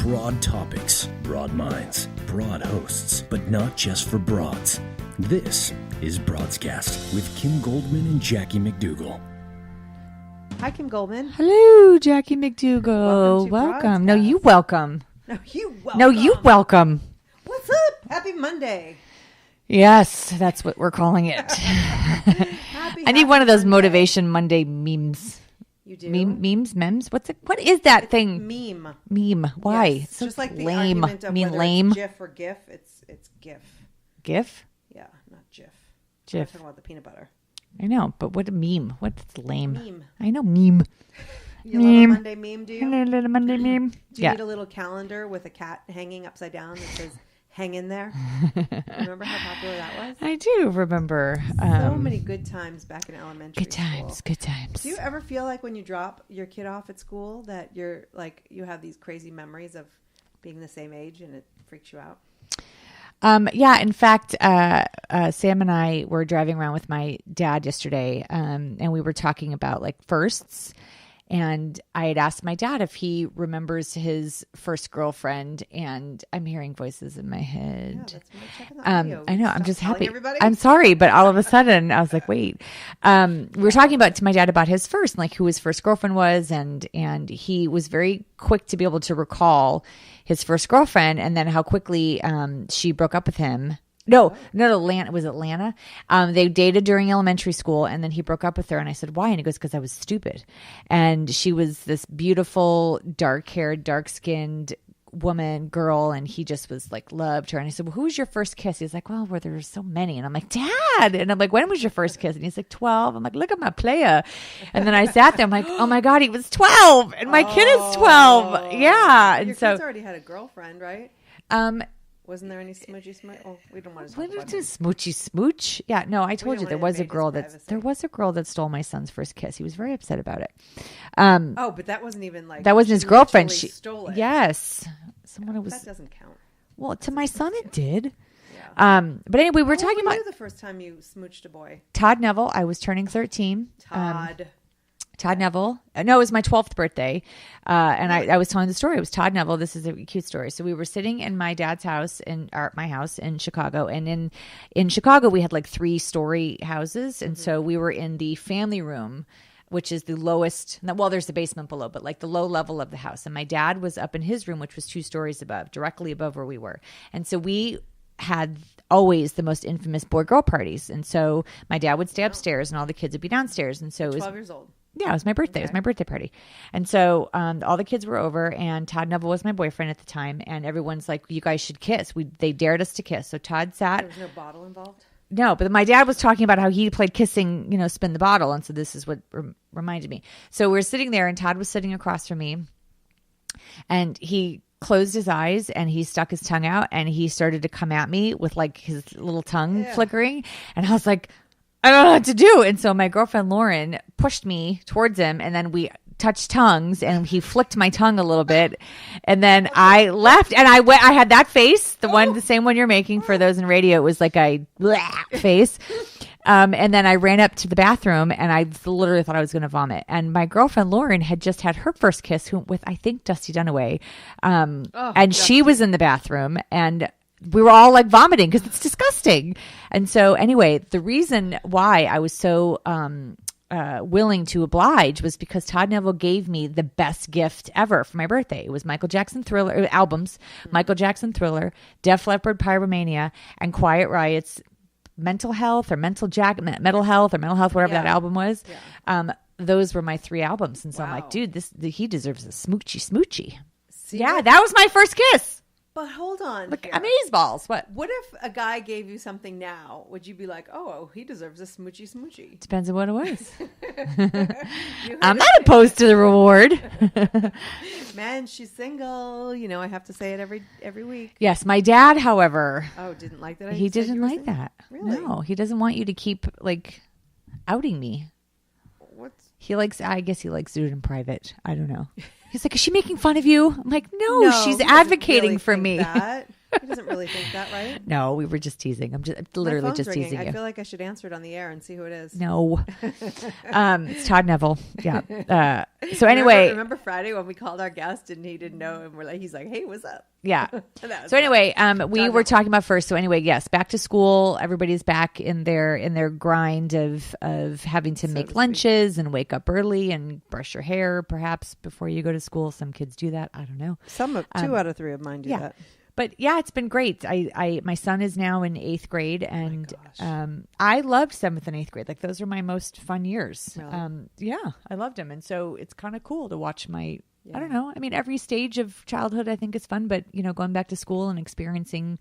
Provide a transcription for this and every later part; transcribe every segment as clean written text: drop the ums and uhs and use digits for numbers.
Broad topics, broad minds, broad hosts, but not just for broads. This is Broadscast with Kim Goldman and Jackie McDougall. Hi, Kim Goldman. Hello, Jackie McDougall. Welcome. No, you welcome. No, you welcome. No, you welcome. What's up? Happy Monday. Yes, that's what we're calling it. I need one of those Monday. Motivation Monday memes. You do? Memes? What is that thing? Meme. Why? Yes. It's so just like the lame. argument of whether lame? it's GIF or GIF. It's GIF. GIF? Yeah, not GIF. GIF. I'm talking about the peanut butter. I know, but what a meme? What's lame? Meme. I know, meme. You love a Monday meme, do you? Hello, little Monday meme. Do you need a little calendar with a cat hanging upside down that says "Hang in there"? Remember how popular that was? I do remember. So many good times back in elementary school. Good times. Do you ever feel like when you drop your kid off at school that you're like you have these crazy memories of being the same age and it freaks you out? Yeah, in fact, Sam and I were driving around with my dad yesterday, and we were talking about like firsts. And I had asked my dad if he remembers his first girlfriend, and I'm hearing voices in my head. Yeah, that's me checking the audio. I know. I'm just happy. Everybody? I'm sorry, but all of a sudden I was like, wait. We were talking to my dad about his first, like who his first girlfriend was, and he was very quick to be able to recall his first girlfriend, and then how quickly she broke up with him. No, Atlanta. It was Atlanta. They dated during elementary school, and then he broke up with her. And I said, why? And he goes, because I was stupid. And she was this beautiful, dark-haired, dark-skinned girl, and he just was like, loved her. And I said, well, who was your first kiss? He's like, well, there were so many. And I'm like, Dad. And I'm like, when was your first kiss? And he's like, 12. I'm like, look at my player. And then I sat there. I'm like, oh my God, he was 12. And my kid is 12. Yeah. And your so kid's already had a girlfriend, right? Wasn't there any smoochy smooch? Oh, we don't want to talk about it. Smoochy smooch? Yeah, no, I told you there was a girl that stole my son's first kiss. He was very upset about it. But that wasn't even like that wasn't his girlfriend. She stole it. Yes, someone was. That doesn't count. Well, to my son it did. Yeah. But anyway, we were talking about the first time you smooched a boy. Todd Neville. I was turning 13. Todd Neville. No, it was my 12th birthday. And I was telling the story. It was Todd Neville. This is a cute story. So we were sitting in my dad's house my house in Chicago. And in Chicago, we had like 3-story houses. And so we were in the family room, which is the lowest. Well, there's the basement below, but like the low level of the house. And my dad was up in his room, which was 2 stories above, directly above where we were. And so we had always the most infamous boy-girl parties. And so my dad would stay upstairs and all the kids would be downstairs. And so it was 12 years old. Yeah, it was my birthday. Okay. It was my birthday party. And so all the kids were over, and Todd Neville was my boyfriend at the time. And everyone's like, you guys should kiss. They dared us to kiss. So Todd sat. There was no bottle involved? No, but my dad was talking about how he played kissing, spin the bottle. And so this is what reminded me. So we're sitting there, and Todd was sitting across from me. And he closed his eyes, and he stuck his tongue out, and he started to come at me with like his little tongue flickering. And I was like, I don't know what to do. And so my girlfriend, Lauren, pushed me towards him, and then we touched tongues, and he flicked my tongue a little bit. And then I left, and I had that face, the same one you're making for those in radio. It was like a face. And then I ran up to the bathroom, and I literally thought I was going to vomit. And my girlfriend, Lauren, had just had her first kiss with, I think, Dusty Dunaway. And she was in the bathroom, and we were all like vomiting because it's disgusting. And so anyway, the reason why I was so willing to oblige was because Todd Neville gave me the best gift ever for my birthday. It was Michael Jackson Thriller albums, Michael Jackson Thriller, Def Leppard Pyromania, and Quiet Riot's Mental Health, whatever that album was. Yeah. Those were my 3 albums. And so I'm like, dude, he deserves a smoochy. Yeah, that was my first kiss. But hold on. Look, amazeballs. What if a guy gave you something now? Would you be like, oh, he deserves a smoochy? Depends on what it was. I'm not opposed to the reward. Man, she's single. I have to say it every week. Yes, my dad, however. Oh, didn't like that? He didn't like that. Really? No, he doesn't want you to keep like outing me. I guess he likes to do it in private. I don't know. He's like, is she making fun of you? I'm like, no, she's advocating for me. He doesn't really think that, right? No, we were just teasing. I'm just literally My phone's just ringing. teasing you. I feel like I should answer it on the air and see who it is. No. It's Todd Neville. Yeah. So anyway. Remember Friday when we called our guest and he didn't know, and he's like, hey, what's up? Yeah. So anyway, we were talking about first. So anyway, yes, back to school. Everybody's back in their grind of having to make lunches and wake up early and brush your hair perhaps before you go to school. Some kids do that. I don't know. Two out of three of mine do that. But yeah, it's been great. My son is now in 8th grade, and I loved 7th and 8th grade. Like those are my most fun years. Really? I loved them, and so it's kind of cool to watch my. I don't know. I mean, every stage of childhood I think is fun, but going back to school and experiencing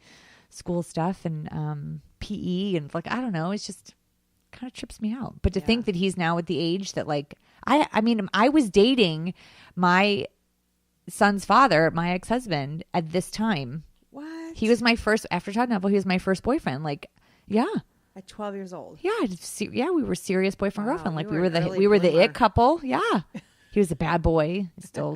school stuff and PE and like I don't know, it's just kind of trips me out. But to think that he's now at the age that like I was dating my son's father, my ex-husband, at this time. What? He was my first, after Todd Neville, he was my first boyfriend. Like, yeah. At 12 years old. Yeah, we were serious boyfriend girlfriend. Like we were bloomer. the it couple. Yeah. He was a bad boy. Still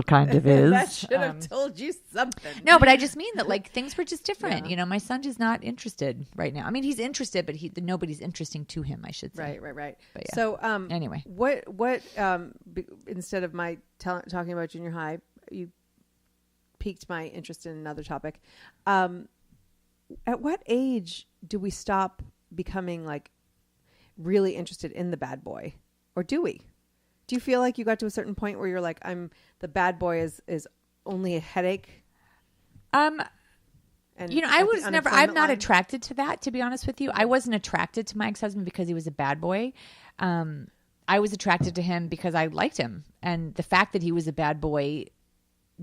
kind of is. That should have told you something. No, but I just mean that like things were just different. My son is not interested right now. I mean, he's interested, but nobody's interesting to him, I should say. Right. But yeah. So anyway, what instead of my talking about junior high, you piqued my interest in another topic. At what age do we stop becoming like really interested in the bad boy, or do we? Do you feel like you got to a certain point where you're like, the bad boy is only a headache? And I was never, I'm not attracted to that, to be honest with you. I wasn't attracted to my ex-husband because he was a bad boy. I was attracted to him because I liked him. And the fact that he was a bad boy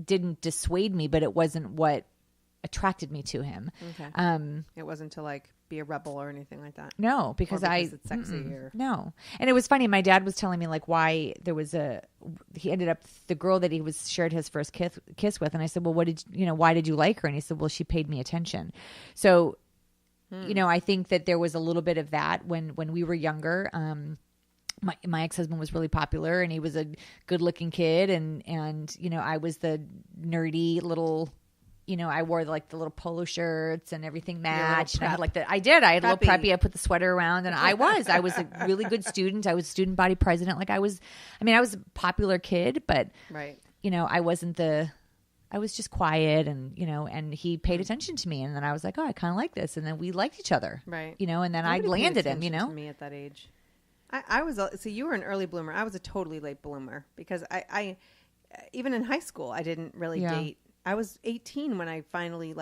didn't dissuade me, but it wasn't what attracted me to him. Okay. It wasn't to like be a rebel or anything like that. No, because it's sexy or no. And it was funny. My dad was telling me like why he ended up the girl that he shared his first kiss with, and I said, well, why did you like her? And he said, well, she paid me attention. So, I think that there was a little bit of that when we were younger. My ex-husband was really popular, and he was a good-looking kid, and I was the nerdy little. I wore like the little polo shirts and everything matched. I had like I had a little preppy. I put the sweater around, and I was a really good student. I was student body president. Like I was a popular kid, but right. I wasn't I was just quiet, and and he paid attention to me, and then I was like, oh, I kind of like this, and then we liked each other, right? And then I landed him. To me at that age, I was so you were an early bloomer. I was a totally late bloomer because I even in high school I didn't really date. I was 18 when I finally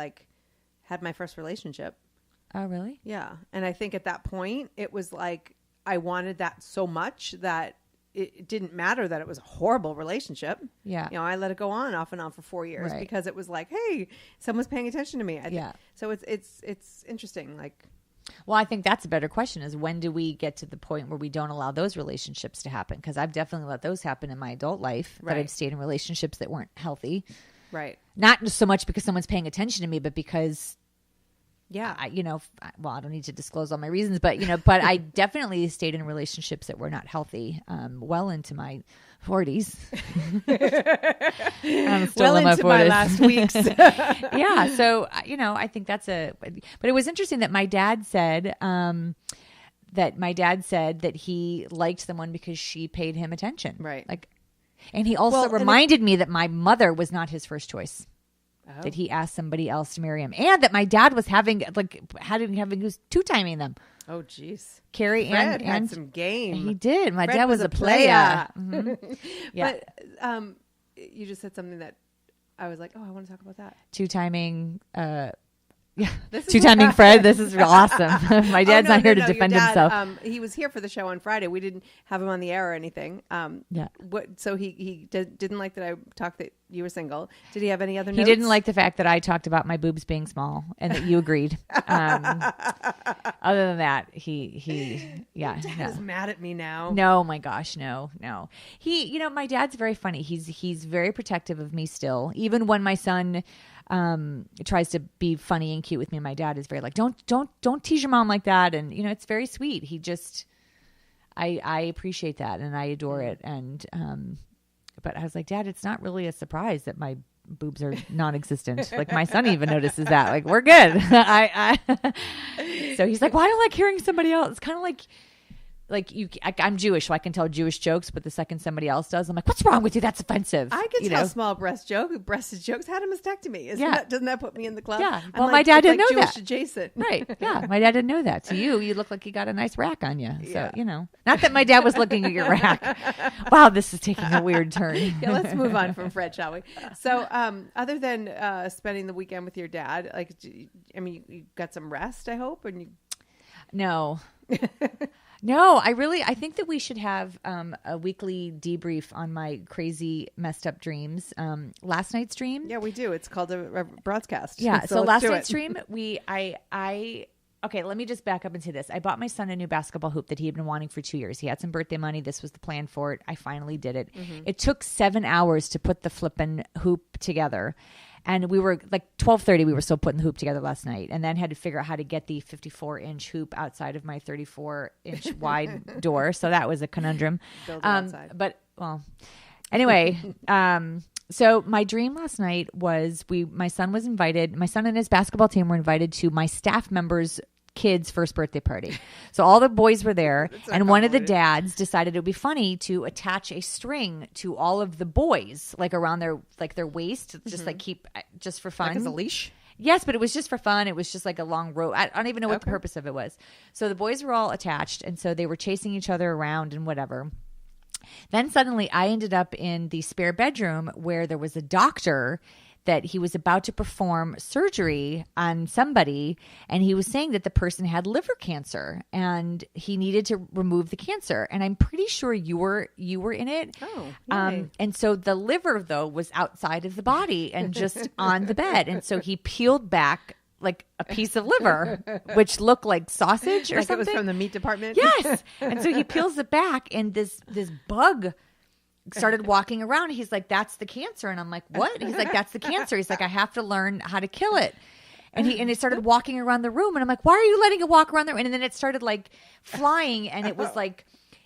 had my first relationship. Oh, really? Yeah. And I think at that point it was like I wanted that so much that it didn't matter that it was a horrible relationship. Yeah. I let it go on off and on for 4 years because it was like, hey, someone's paying attention to me. So it's interesting. Well, I think that's a better question is when do we get to the point where we don't allow those relationships to happen? Because I've definitely let those happen in my adult life. Right. But I've stayed in relationships that weren't healthy. Right. Not so much because someone's paying attention to me, but because, I don't need to disclose all my reasons, but, but I definitely stayed in relationships that were not healthy, well into my 40s. I'm still in my 40s. My last weeks. Yeah. So, I think but it was interesting that my dad said, that he liked someone because she paid him attention. Right. And he also reminded me that my mother was not his first choice. Oh. That he asked somebody else to marry him, and that my dad was having was two-timing them. Oh, jeez. Carrie Fred had some game. He did. My Fred dad was a player. Mm-hmm. Yeah. But you just said something that I was like, oh, I want to talk about that. Two-timing. Yeah, two-timing Fred. This is awesome. My dad's not here to defend himself. He was here for the show on Friday. We didn't have him on the air or anything. Yeah. So he didn't like that I talked that you were single. Did he have any other notes? He didn't like the fact that I talked about my boobs being small and that you agreed. Other than that, he is mad at me now. No, my gosh, no. He, my dad's very funny. He's very protective of me still, even when my son tries to be funny and cute with me. My dad is very like, don't tease your mom like that. And, it's very sweet. He just, I appreciate that and I adore it. And, but I was like, Dad, it's not really a surprise that my boobs are non-existent. Like my son even notices that. Like we're good. So he's like, well, I don't like hearing somebody else. It's kind of like I'm Jewish, so I can tell Jewish jokes, but the second somebody else does, I'm like, what's wrong with you? That's offensive. I can tell small breasted jokes. Had a mastectomy. Doesn't that put me in the club? Yeah. Well, my dad didn't know Jewish that. Adjacent. Right. Yeah. My dad didn't know that. So you look like you got a nice rack on you. So, not that my dad was looking at your rack. Wow, this is taking a weird turn. Yeah, let's move on from Fred, shall we? So, other than spending the weekend with your dad, like, you got some rest, I hope, and you. No. No, I think that we should have a weekly debrief on my crazy messed up dreams. Last night's dream. Yeah, we do. It's called a broadcast. Yeah. So last night's dream, okay, let me just back up and say this. I bought my son a new basketball hoop that he had been wanting for 2 years. He had some birthday money. This was the plan for it. I finally did it. Mm-hmm. It took 7 hours to put the flippin' hoop together. And we were like 12:30, we were still putting the hoop together last night, and then had to figure out how to get the 54-inch hoop outside of my 34-inch wide door. So that was a conundrum. But anyway, so my dream last night was my son and his basketball team were invited to my staff members' kids' first birthday party. So all the boys were there, and one of the dads decided it would be funny to attach a string to all of the boys, like around their waist, just like keep just for fun. Like as a leash? Yes, but it was just for fun. It was just like a long rope. I don't even know what the purpose of it was. So the boys were all attached, and so they were chasing each other around and whatever. Then suddenly I ended up in the spare bedroom where there was a doctor that he was about to perform surgery on somebody, and he was saying that the person had liver cancer and he needed to remove the cancer. And I'm pretty sure you were in it. Oh, right. And so the liver though was outside of the body and just on the bed. And so he peeled back like a piece of liver, which looked like sausage or like something. It was from the meat department. Yes. And so he peels it back, and this bug started walking around. He's like, that's the cancer. And I'm like, what? He's like, that's the cancer. He's like, I have to learn how to kill it. And it started walking around the room. And I'm like, why are you letting it walk around the room? And then it started like flying, and it was like,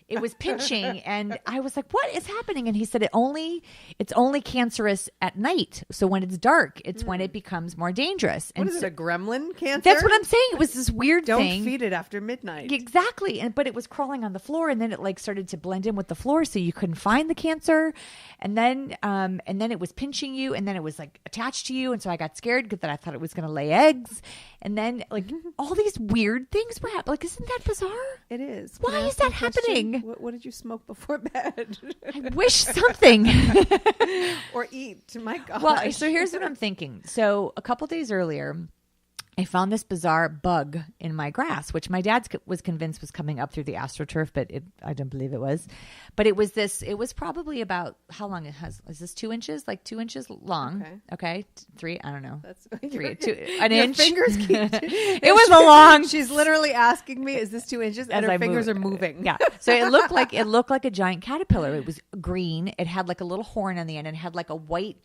it was pinching. And I was like, what is happening? And he said, it's only cancerous at night. So when it's dark, it's when it becomes more dangerous. And what is it, a gremlin cancer? That's what I'm saying. It was this weird thing. Don't feed it after midnight. Exactly. But it was crawling on the floor, and then it like started to blend in with the floor, so you couldn't find the cancer. And then it was pinching you, and then it was like attached to you. And so I got scared because I thought it was going to lay eggs. And then like all these weird things were happening. Like, isn't that bizarre? It is. Why is that happening? What did you smoke before bed? I wish something. Or eat. My God. Well, so here's what I'm thinking. So a couple days earlier, I found this bizarre bug in my grass, which my dad was convinced was coming up through the AstroTurf, but I don't believe it was. But it was probably about, how long is this 2 inches? Like 2 inches long. Okay. 3, I don't know. That's 3, 2, an inch. Fingers keep, it was a long. She's literally asking me, is this 2 inches? And her fingers are moving. Yeah. So it looked like a giant caterpillar. It was green. It had like a little horn on the end, and it had like a white,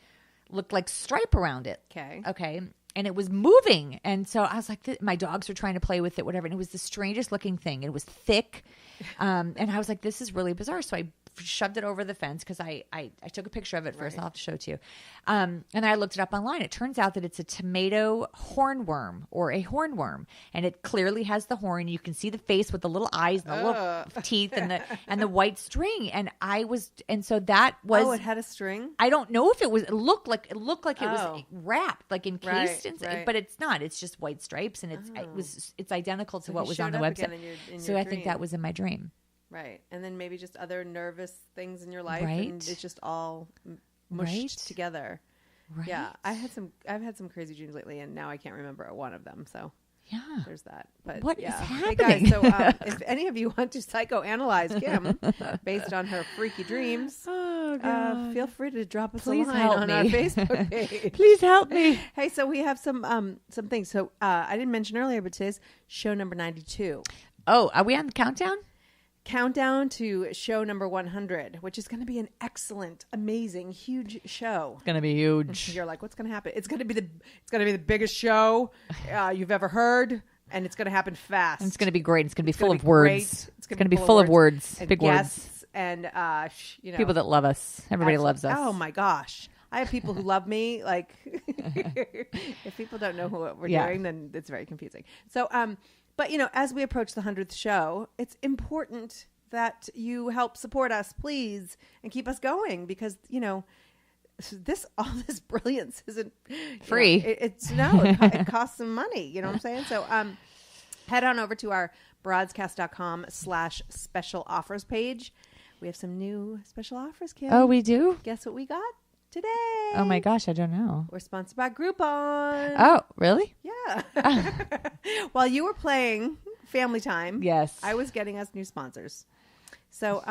looked like stripe around it. Okay. And it was moving. And so I was like, my dogs were trying to play with it, whatever. And it was the strangest looking thing. It was thick. And I was like, this is really bizarre. So I shoved it over the fence because I took a picture of it first. Right. I'll have to show it to you. And I looked it up online. It turns out that it's a tomato hornworm, or a hornworm. And it clearly has the horn. You can see the face with the little eyes and the little teeth and the white string. And so that was. Oh, it had a string? I don't know if it was. It looked like it was wrapped, like encased. Right. But it's not. It's just white stripes, and it's identical to what was on the website. In so your I think that was in my dream. Right. And then maybe just other nervous things in your life. Right. And it's just all mushed together. Right. Yeah. I've had some crazy dreams lately, and now I can't remember one of them. So yeah, there's that. But what is Hey happening? guys, so if any of you want to psychoanalyze Kim based on her freaky dreams, feel free to drop us a line on our Facebook page. Please help me. Hey, so we have some things. So I didn't mention earlier, but today's show number 92. Oh, are we on the countdown? Countdown to show number 100, which is going to be an excellent, amazing, huge show. It's going to be huge. You're like, what's going to happen? It's going to be the biggest show you've ever heard, and it's going to happen fast. And it's going to be great. It's going to be full of words. It's going to be full of words, big words, and people that love us. Everybody loves us. Oh my gosh. I have people who love me. Like, if people don't know what we're doing, then it's very confusing. So, but as we approach the 100th show, it's important that you help support us, please, and keep us going because, all this brilliance isn't free. It costs some money. You know what I'm saying? So, head on over to our broadscast.com/special offers page. We have some new special offers, Kim. Oh, we do? Guess what we got today? Oh my gosh, I don't know. We're sponsored by Groupon. Oh, really? Yeah. While you were playing Family Time, yes, I was getting us new sponsors. So,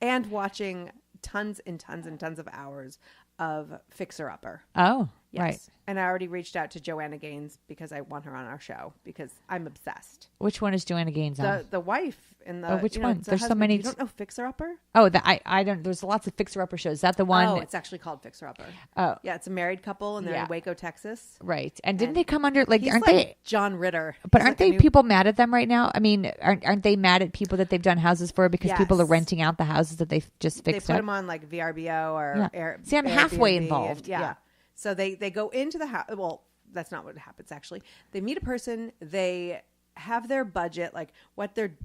and watching tons and tons and tons of hours of Fixer Upper. Oh, yes. Right. And I already reached out to Joanna Gaines because I want her on our show because I'm obsessed. Which one is Joanna Gaines on? The wife and the which one? There's husband. so many. You don't know Fixer Upper? Oh, I don't. There's lots of Fixer Upper shows. Is that the one? Oh, it's actually called Fixer Upper. Oh, yeah, it's a married couple and they're in Waco, Texas. Right. And didn't they come under aren't they John Ritter? But aren't they people mad at them right now? I mean, aren't they mad at people that they've done houses for because people are renting out the houses that they've just fixed They put up? them on like VRBO or See, I'm halfway Airbnb involved. Yeah. So they go into the house. Well, that's not what happens actually. They meet a person. They have their budget, like what their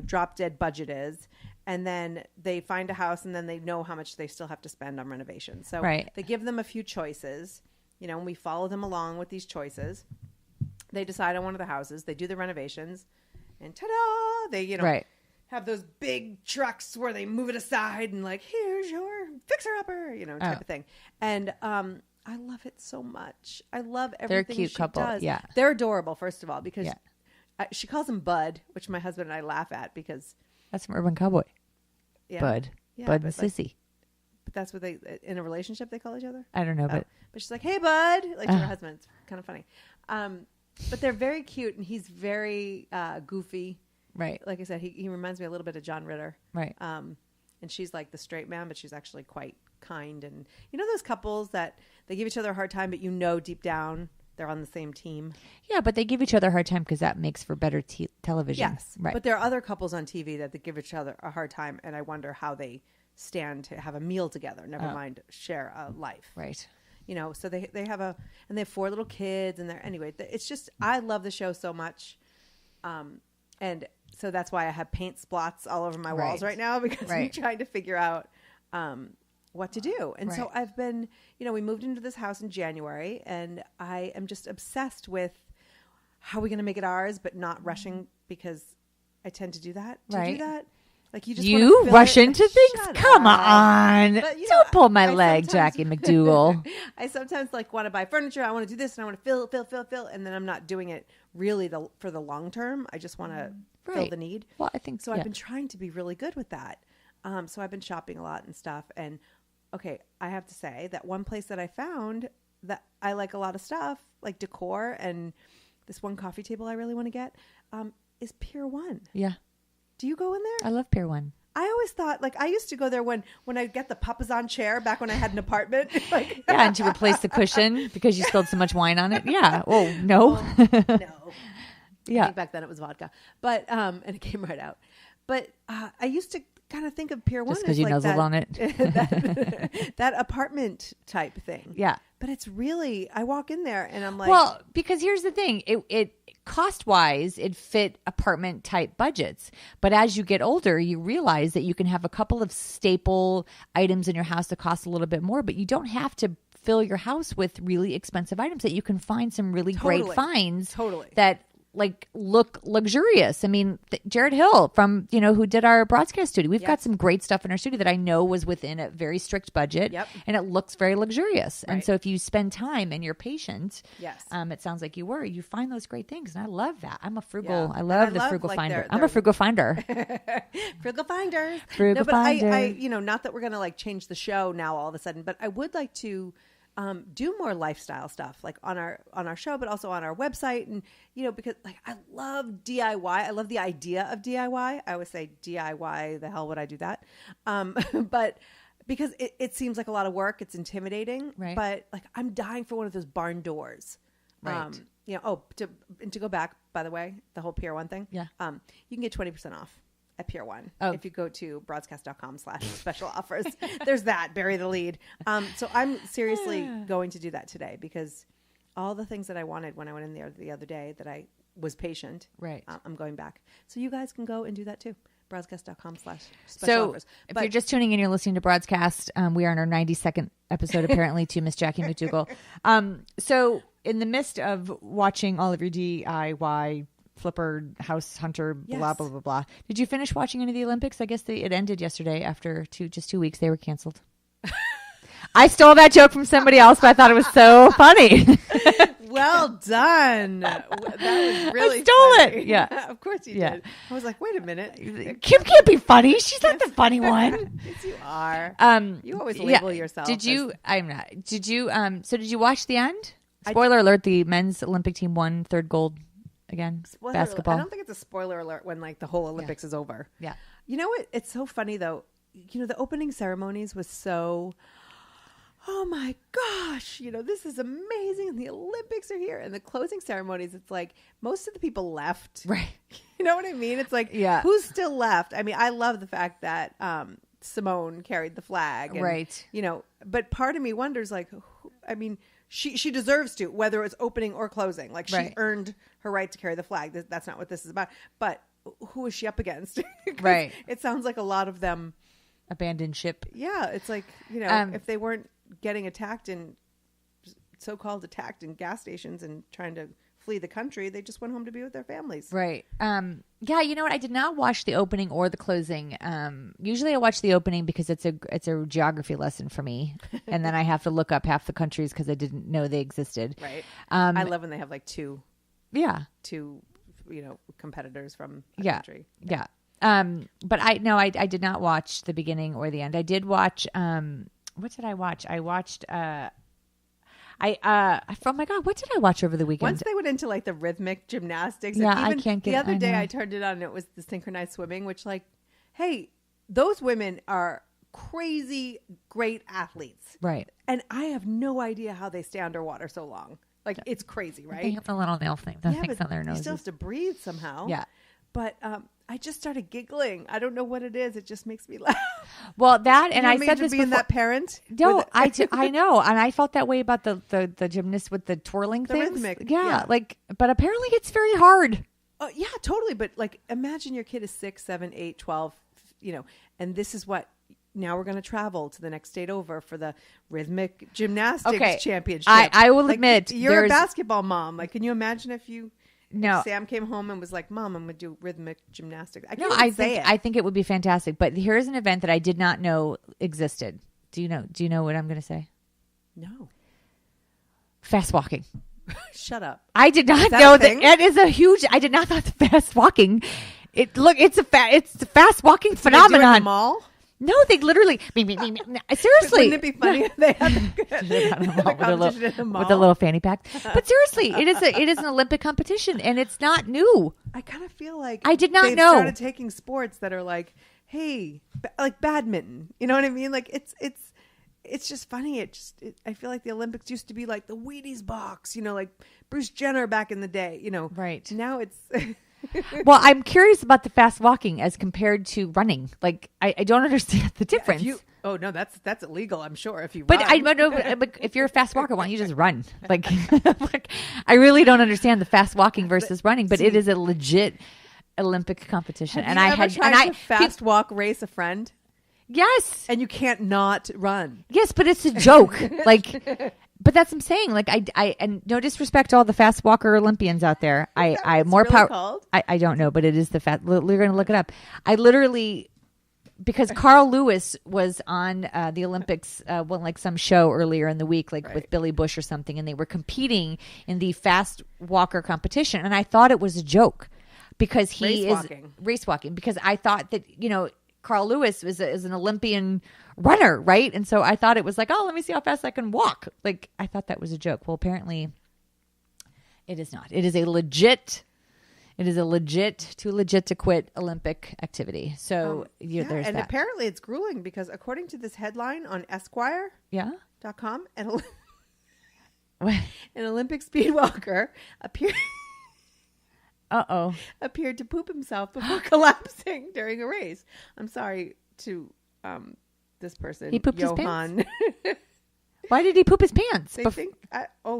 drop dead budget is, and then they find a house, and then they know how much they still have to spend on renovations. So they give them a few choices, and we follow them along with these choices. They decide on one of the houses. They do the renovations, and ta-da! They have those big trucks where they move it aside and like, here's your fixer-upper, type of thing. And I love it so much. I love everything They're a cute she couple. does. Yeah. They're adorable, first of all, because she calls him Bud, which my husband and I laugh at because... That's from Urban Cowboy. Yeah. Bud. Yeah, Bud and but Sissy. But that's what they... In a relationship, they call each other? I don't know, but she's like, hey, Bud. Like to her husband. It's kind of funny. But they're very cute, and he's very goofy. Right. Like I said, he reminds me a little bit of John Ritter. Right. And she's like the straight man, but she's actually quite kind. And those couples that they give each other a hard time, but deep down they're on the same team. Yeah, but they give each other a hard time because that makes for better television. Yes. Right. But there are other couples on TV that they give each other a hard time, and I wonder how they stand to have a meal together, never mind share a life. Right. So they have and they have 4 little kids, and it's just, I love the show so much. And so that's why I have paint splots all over my walls right now because I'm trying to figure out what to do. And so I've been, we moved into this house in January, and I am just obsessed with how we're going to make it ours, but not rushing because I tend to do that. Do you do that? Like you rush into things? Come on. But, don't pull my leg, Jackie McDougal. I sometimes want to buy furniture. I want to do this and I want to fill. And then I'm not doing it really for the long term. I just want to fill the need. Well, I think so. I've been trying to be really good with that. So I've been shopping a lot and stuff. And okay, I have to say that one place that I found that I like a lot of stuff, like decor, and this one coffee table I really want to get, is Pier 1. Yeah. Do you go in there? I love Pier 1. I always thought, I used to go there when I'd get the Papasan chair back when I had an apartment. Yeah, and to replace the cushion because you spilled so much wine on it. Yeah. Oh, no. No. Yeah. I think back then it was vodka. But, and it came right out. But I used to kind of think of Pier 1 just because as you nuzzled on it. that apartment type thing. Yeah. But it's really, I walk in there and I'm like. Well, because here's the thing. It cost-wise, it fit apartment-type budgets. But as you get older, you realize that you can have a couple of staple items in your house that cost a little bit more, but you don't have to fill your house with really expensive items, that you can find some really great finds that look luxurious. I mean, Jared Hill from, who did our broadcast studio. We've got some great stuff in our studio that I know was within a very strict budget and it looks very luxurious. Right. And so if you spend time and you're patient, it sounds like you find those great things. And I love that. I'm a frugal, I love the frugal finder. I'm a frugal finder. Frugal finder. Frugal finder. I not that we're going to change the show now all of a sudden, but I would like to do more lifestyle stuff on our show, but also on our website. And, because I love DIY. I love the idea of DIY. I always say DIY, the hell would I do that? But because it seems like a lot of work, it's intimidating, right. But I'm dying for one of those barn doors. Right. To go back, by the way, the whole Pier 1 thing. Yeah. You can get 20% off at Pier 1. Oh. If you go to broadscast.com/special offers, there's that. Bury the lead. So I'm seriously going to do that today because all the things that I wanted when I went in there the other day that I was patient. Right. I'm going back. So you guys can go and do that too. Broadscast.com/special So offers. if you're just tuning in, you're listening to Broadscast. We are on our 92nd episode, apparently, to Miss Jackie McDougall. So in the midst of watching all of your DIY Flipper, House Hunter, blah, blah, blah, blah. Did you finish watching any of the Olympics? I guess it ended yesterday after just 2 weeks. They were canceled. I stole that joke from somebody else, but I thought it was so funny. Well done. That was really I stole funny. it. Yeah. Of course you Yeah. did. I was like, wait a minute. Kim can't be funny. She's not the funny one. Yes, you are. You always Yeah. label yourself. Did you? I'm not. Did you? So did you watch the end? Spoiler alert: the men's Olympic team won third gold again. Spoiler basketball. alert. I don't think it's a spoiler alert when like the whole Olympics is over. Yeah. You know what? It's so funny though. You know, the opening ceremonies was so, oh my gosh, you know, this is amazing. And the Olympics are here. And the closing ceremonies, it's like most of the people left. Right. You know what I mean? It's like, Yeah. who's still left? I mean, I love the fact that Simone carried the flag. And, Right. You know, but part of me wonders like, I mean, she deserves to, whether it's opening or closing. Like she Right. earned her right to carry the flag. That's not what this is about. But who is she up against? 'Cause Right. It sounds like a lot of them. Abandoned ship. Yeah, it's like, you know, if they weren't getting attacked in gas stations and trying to flee the country, they just went home to be with their families. Right. Yeah. You know what? I did not watch the opening or the closing. Usually, I watch the opening because it's a geography lesson for me, and then I have to look up half the countries because I didn't know they existed. Right. I love when they have like two, Yeah. you know, competitors from a Yeah. country. Yeah. But I did not watch the beginning or the end. I did watch. What did I watch? I watched. Oh my God, what did I watch over the weekend? Once they went into like the rhythmic gymnastics, Yeah, and I can't get. The other day know. I turned it on and it was the synchronized swimming, which like, hey, those women are crazy great athletes, Right. and I have no idea how they stay underwater so long. Like it's crazy, They right? have the little nail thing. The things on their you noses. still have to breathe somehow. Yeah. But I just started giggling. I don't know what it is. It just makes me laugh. Well, that and You I know, said to this being before. that parent. No, with- I know, and I felt that way about the gymnast with the twirling The things. rhythmic, yeah, yeah. like, but apparently it's very hard. Yeah, totally. But like, imagine your kid is 6, 7, 8, 12, you know, and this is what. Now we're going to travel to the next state over for the rhythmic gymnastics championship. I will like, admit, you're a basketball mom. Like, can you imagine if No. Sam came home and was like, "Mom, I'm going to do rhythmic gymnastics." I think it would be fantastic. But here's an event that I did not know existed. Do you know what I'm going to say? No. Fast walking. Shut up. I did not that know a thing? that. It is a huge. I did not know the fast walking. It's a fast walking Do they do it in phenomenon. the mall? No, they literally. Seriously, Wouldn't it be funny if they had the competition in the mall? with a little fanny pack? But seriously, it is an Olympic competition, and it's not new. I kind of feel like I did not they've know. started taking sports that are like, hey, like badminton. You know what I mean? Like it's just funny. I feel like the Olympics used to be like the Wheaties box. You know, like Bruce Jenner back in the day. You know, Right. Now it's. Well, I'm curious about the fast walking as compared to running. Like, I don't understand the difference. Oh no, that's illegal. I'm sure if you. But run. I know, but if you're a fast walker, why don't you just run? Like, I really don't understand the fast walking versus running. But it is a legit Olympic competition. Have you ever tried to fast walk race a friend? Yes, And you can't not run. yes, but it's a joke. Like, but that's what I'm saying. Like, I and no disrespect to all the fast walker Olympians out there. I more really power. called? I don't know, but it is the fast. We're going to look it up. I literally. Because Carl Lewis was on the Olympics, like some show earlier in the week, like with Billy Bush or something, and they were competing in the fast walker competition, and I thought it was a joke because he is race walking. Because I thought that Carl Lewis is an Olympian runner, right? And so I thought it was like, oh, let me see how fast I can walk. Like I thought that was a joke. Well, apparently, it is not. It is a legit. It is too legit to quit Olympic activity. So there's and that. apparently it's grueling because according to this headline on Esquire.com, an Olympic speed walker appeared. Uh-oh. appeared to poop himself before collapsing during a race. I'm sorry to this person. He pooped Johan. his pants? Why did he poop his pants? They think,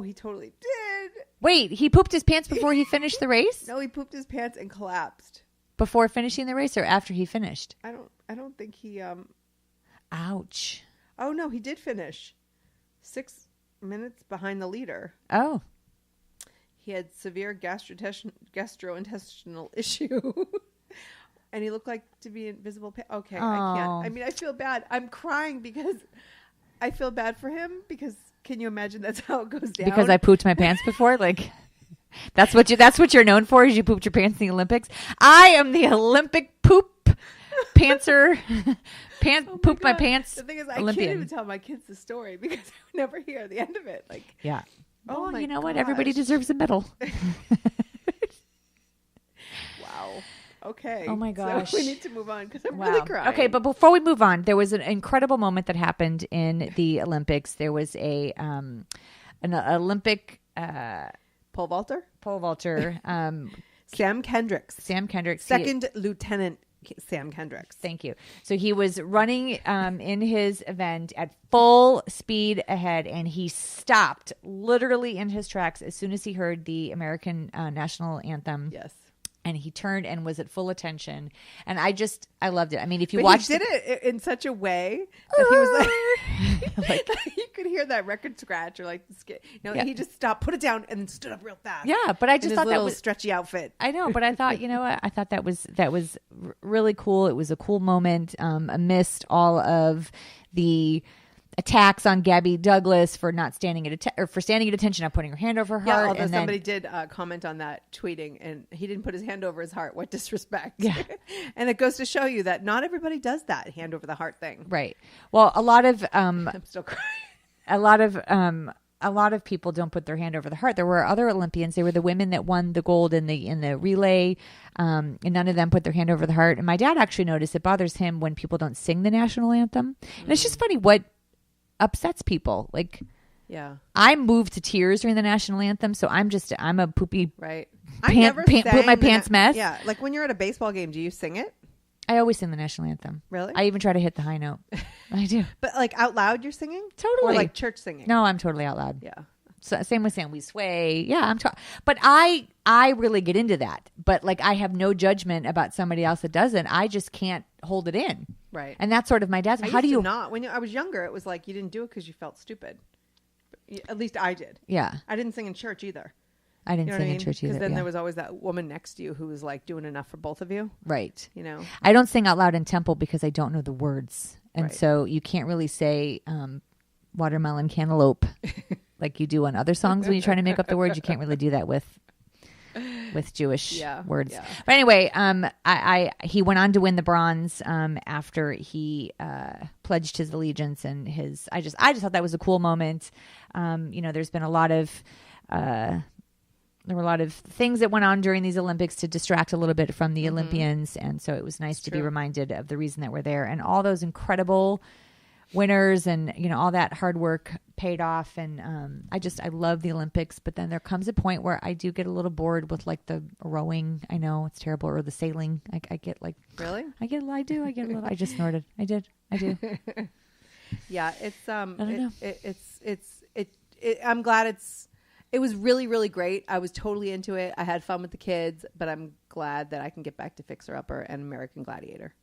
he totally did. Wait, he pooped his pants before he finished the race? No, he pooped his pants and collapsed. Before finishing the race or after he finished? I don't think he Ouch. Oh no, he did finish. 6 minutes behind the leader. Oh. He had severe gastrointestinal issue. And he looked like to be invisible. Okay, I can't. I mean, I feel bad. I'm crying because I feel bad for him because can you imagine that's how it goes down? Because I pooped my pants before? Like that's what you're known for is you pooped your pants in the Olympics? I am the Olympic poop pantser. Pooped my pants. The thing is, I Olympian. can't even tell my kids the story because I would never hear the end of it. Like, yeah. Oh, well, my you know gosh. what? Everybody deserves a medal. Wow. Okay. Oh my gosh. So we need to move on because I'm really crying. Okay, but before we move on, there was an incredible moment that happened in the Olympics. There was an Olympic pole vaulter. Sam Kendricks. Second Lieutenant Sam Kendricks. Thank you. So he was running in his event at full speed ahead, and he stopped literally in his tracks as soon as he heard the American national anthem. Yes. And he turned and was at full attention. And I loved it. I mean, if you but watched he did it in such a way that he was like you could hear that record scratch or like, he just stopped, put it down, and then stood up real fast. Yeah, but I just thought that was stretchy outfit. I know, but I thought, you know what? I thought that was really cool. It was a cool moment amidst all of the attacks on Gabby Douglas for not standing at attention, not putting her hand over her heart. Yeah, although somebody did comment on that tweeting, and he didn't put his hand over his heart. What disrespect! Yeah, and it goes to show you that not everybody does that hand over the heart thing. Right. Well, a lot of I'm still crying. A lot of people don't put their hand over the heart. There were other Olympians. They were the women that won the gold in the relay, and none of them put their hand over the heart. And my dad actually noticed it bothers him when people don't sing the national anthem. And it's just funny what upsets people. Like, yeah, I'm moved to tears during the national anthem, so I'm a poopy right. Poop my pants mess. Yeah, like when you're at a baseball game, do you sing it? I always sing the national anthem. Really? I even try to hit the high note. I do. But like out loud, you're singing? Totally. Or like church singing? No, I'm totally out loud. Yeah. So, same with saying We Sway. Yeah, but I really get into that. But like I have no judgment about somebody else that doesn't. I just can't hold it in. Right. And that's sort of my dad's. How do you not? When I was younger, it was like you didn't do it because you felt stupid. At least I did. Yeah. I didn't sing in church either. I didn't sing in church either. Because then there was always that woman next to you who was like doing enough for both of you. Right. You know. I don't sing out loud in temple because I don't know the words, and right. so you can't really say watermelon cantaloupe like you do on other songs when you're trying to make up the words. You can't really do that with Jewish words. Yeah. But anyway, he went on to win the bronze after he pledged his allegiance and his. I just thought that was a cool moment. There's been a lot of. There were a lot of things that went on during these Olympics to distract a little bit from the Olympians, and so it was nice to be reminded of the reason that we're there and all those incredible winners, and all that hard work paid off. And I love the Olympics, but then there comes a point where I do get a little bored with like the rowing. I know it's terrible, or the sailing. I get like really. I get a little. I just snorted. I do. Yeah, it's I don't know. I'm glad it was really, really great. I was totally into it. I had fun with the kids, but I'm glad that I can get back to Fixer Upper and American Gladiator.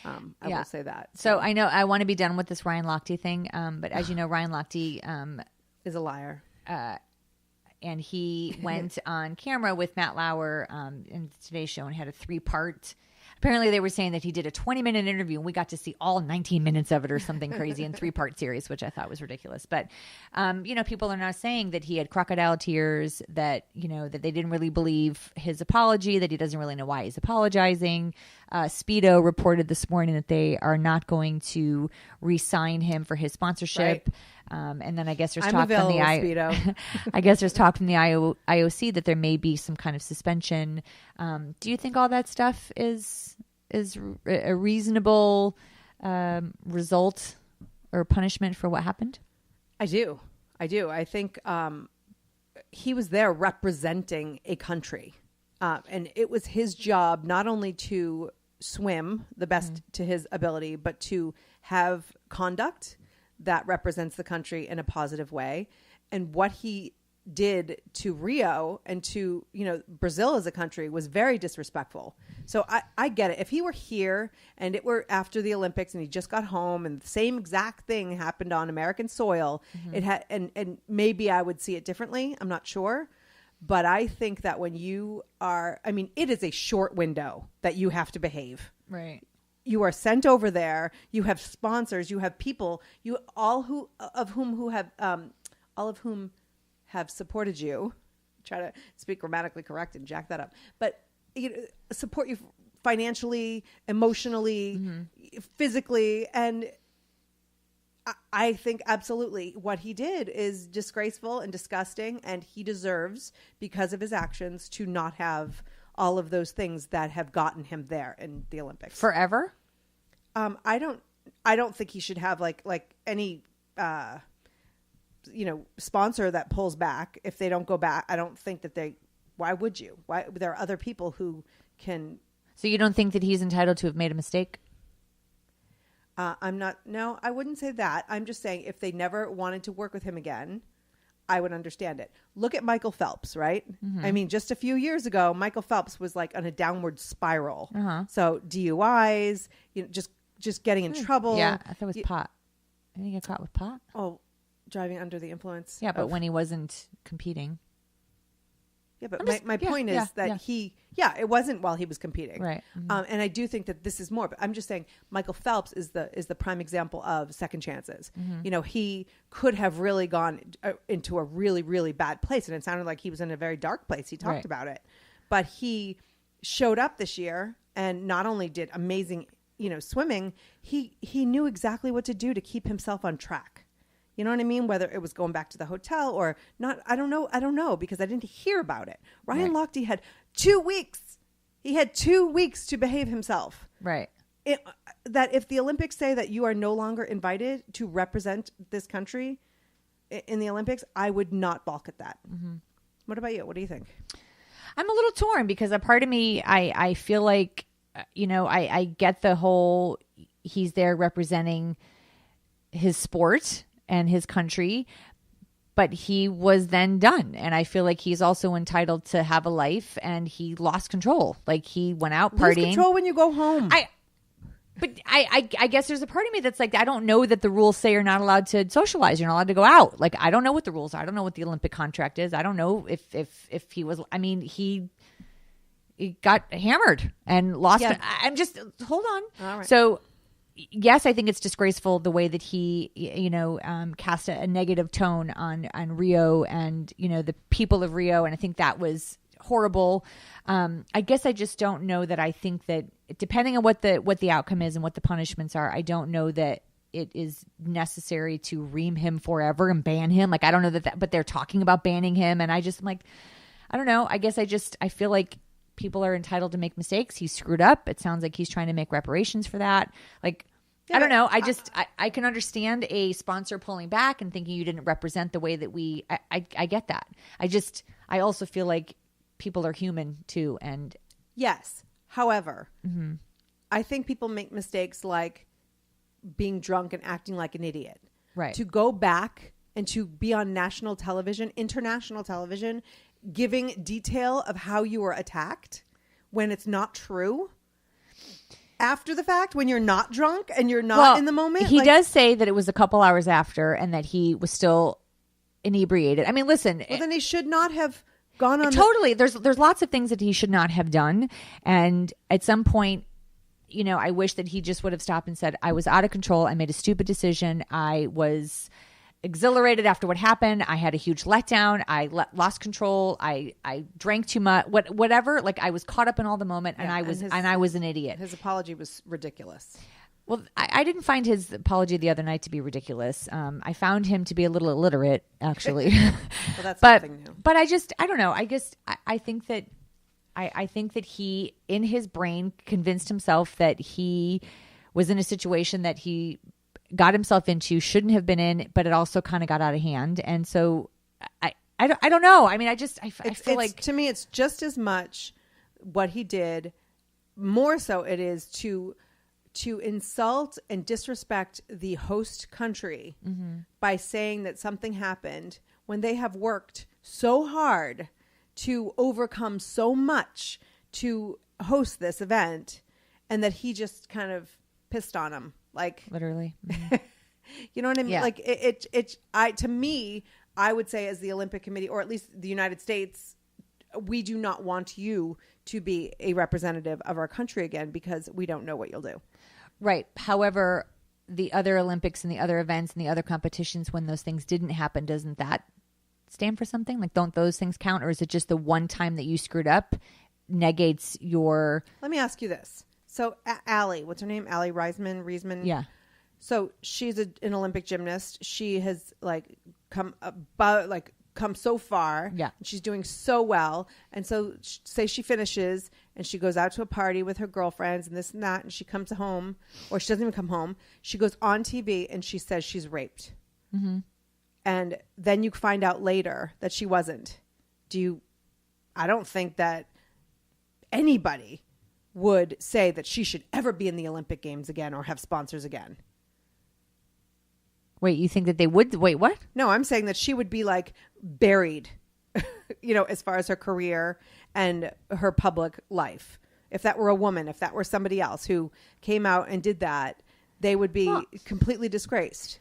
I will say that. So I know I want to be done with this Ryan Lochte thing, but as you know, Ryan Lochte is a liar. And he went on camera with Matt Lauer in Today's Show and had a 3-part. Apparently, they were saying that he did a 20-minute interview, and we got to see all 19 minutes of it or something crazy in 3-part series, which I thought was ridiculous. But, people are now saying that he had crocodile tears, that, that they didn't really believe his apology, that he doesn't really know why he's apologizing. Speedo reported this morning that they are not going to re-sign him for his sponsorship. Right. And then I guess there's talk from the I guess there's talk from the IOC that there may be some kind of suspension. Do you think all that stuff is a reasonable result or punishment for what happened? I do. I think he was there representing a country, And it was his job not only to swim the best to his ability, but to have conduct that represents the country in a positive way. And what he did to Rio and to, Brazil as a country was very disrespectful. So I get it. If he were here and it were after the Olympics and he just got home and the same exact thing happened on American soil, it had, and maybe I would see it differently. I'm not sure. But I think that when you are, it is a short window that you have to behave. Right. You are sent over there. You have sponsors. You have people. All of whom have supported you. Try to speak grammatically correct and jack that up. But support you financially, emotionally, physically, and I think absolutely what he did is disgraceful and disgusting, and he deserves, because of his actions, to not have all of those things that have gotten him there in the Olympics forever. I don't think he should have like any sponsor that pulls back if they don't go back. I don't think that why would you? Why there are other people who can. So you don't think that he's entitled to have made a mistake? No, I wouldn't say that. I'm just saying if they never wanted to work with him again, I would understand it. Look at Michael Phelps, right? Just a few years ago, Michael Phelps was like on a downward spiral. So DUIs, just getting in trouble. Yeah, I thought it was pot. Didn't he get caught with pot? Oh, driving under the influence. Yeah, but when he wasn't competing. Yeah, but my point is that it wasn't while he was competing. Right. And I do think that this is more, but I'm just saying Michael Phelps is the prime example of second chances. He could have really gone into a really, really bad place. And it sounded like he was in a very dark place. He talked about it, but he showed up this year and not only did amazing, swimming, he knew exactly what to do to keep himself on track. You know what I mean? Whether it was going back to the hotel or not, I don't know because I didn't hear about it. Ryan Lochte had 2 weeks. He had 2 weeks to behave himself. Right. That if the Olympics say that you are no longer invited to represent this country in the Olympics, I would not balk at that. What about you? What do you think? I'm a little torn because a part of me, I feel like, I get the whole he's there representing his sport and his country, but he was then done. And I feel like he's also entitled to have a life, and he lost control. Like he went out partying. Lose control when you go home. But I guess there's a part of me that's like, I don't know that the rules say you're not allowed to socialize. You're not allowed to go out. Like, I don't know what the rules are. I don't know what the Olympic contract is. I don't know if he was, he got hammered and lost. Yeah. I'm just, hold on. All right. So yes, I think it's disgraceful the way that he, cast a negative tone on Rio and, the people of Rio. And I think that was horrible. I guess I just don't know that I think that depending on what the outcome is and what the punishments are, I don't know that it is necessary to ream him forever and ban him. Like, I don't know that but they're talking about banning him. And I just, I'm like, I don't know. I guess I feel like people are entitled to make mistakes. He screwed up. It sounds like he's trying to make reparations for that. Like, I don't know. I can understand a sponsor pulling back and thinking you didn't represent the way that I get that. I also feel like people are human too. And yes. However, I think people make mistakes like being drunk and acting like an idiot. Right. To go back and to be on national television, international television, giving detail of how you were attacked when it's not true. After the fact, when you're not drunk and you're not in the moment. He does say that it was a couple hours after and that he was still inebriated. I mean, listen. Well, then he should not have gone on. Totally. There's lots of things that he should not have done. And at some point, I wish that he just would have stopped and said, I was out of control. I made a stupid decision. I was exhilarated after what happened. I had a huge letdown. I lost control. I drank too much. Whatever. Like, I was caught up in all the moment, and I was an idiot. His apology was ridiculous. Well, I didn't find his apology the other night to be ridiculous. I found him to be a little illiterate, actually. Well, that's something new. But I don't know. I guess I think that I think that he, in his brain, convinced himself that he was in a situation that he got himself into, shouldn't have been in, but it also kind of got out of hand. And so I don't know. I mean, I feel like, to me, it's just as much what he did. More so, it is to insult and disrespect the host country by saying that something happened when they have worked so hard to overcome so much to host this event, and that he just kind of pissed on him, like literally. You know what I mean? Yeah. Like to me, I would say, as the Olympic Committee, or at least the United States, we do not want you to be a representative of our country again, because we don't know what you'll do. Right. However, the other Olympics and the other events and the other competitions, when those things didn't happen, doesn't that stand for something? Like, don't those things count? Or is it just the one time that you screwed up negates your... Let me ask you this. So Alley, what's her name? Alley Reisman? Yeah. So she's an Olympic gymnast. She has come so far. Yeah. She's doing so well. And so say she finishes and she goes out to a party with her girlfriends and this and that, and she comes home, or she doesn't even come home. She goes on TV and she says she's raped. Mm-hmm. And then you find out later that she wasn't. I don't think that anybody would say that she should ever be in the Olympic Games again or have sponsors again. Wait, you think that they would? Wait, what? No, I'm saying that she would be buried, as far as her career and her public life. If that were a woman, if that were somebody else who came out and did that, they would be completely disgraced.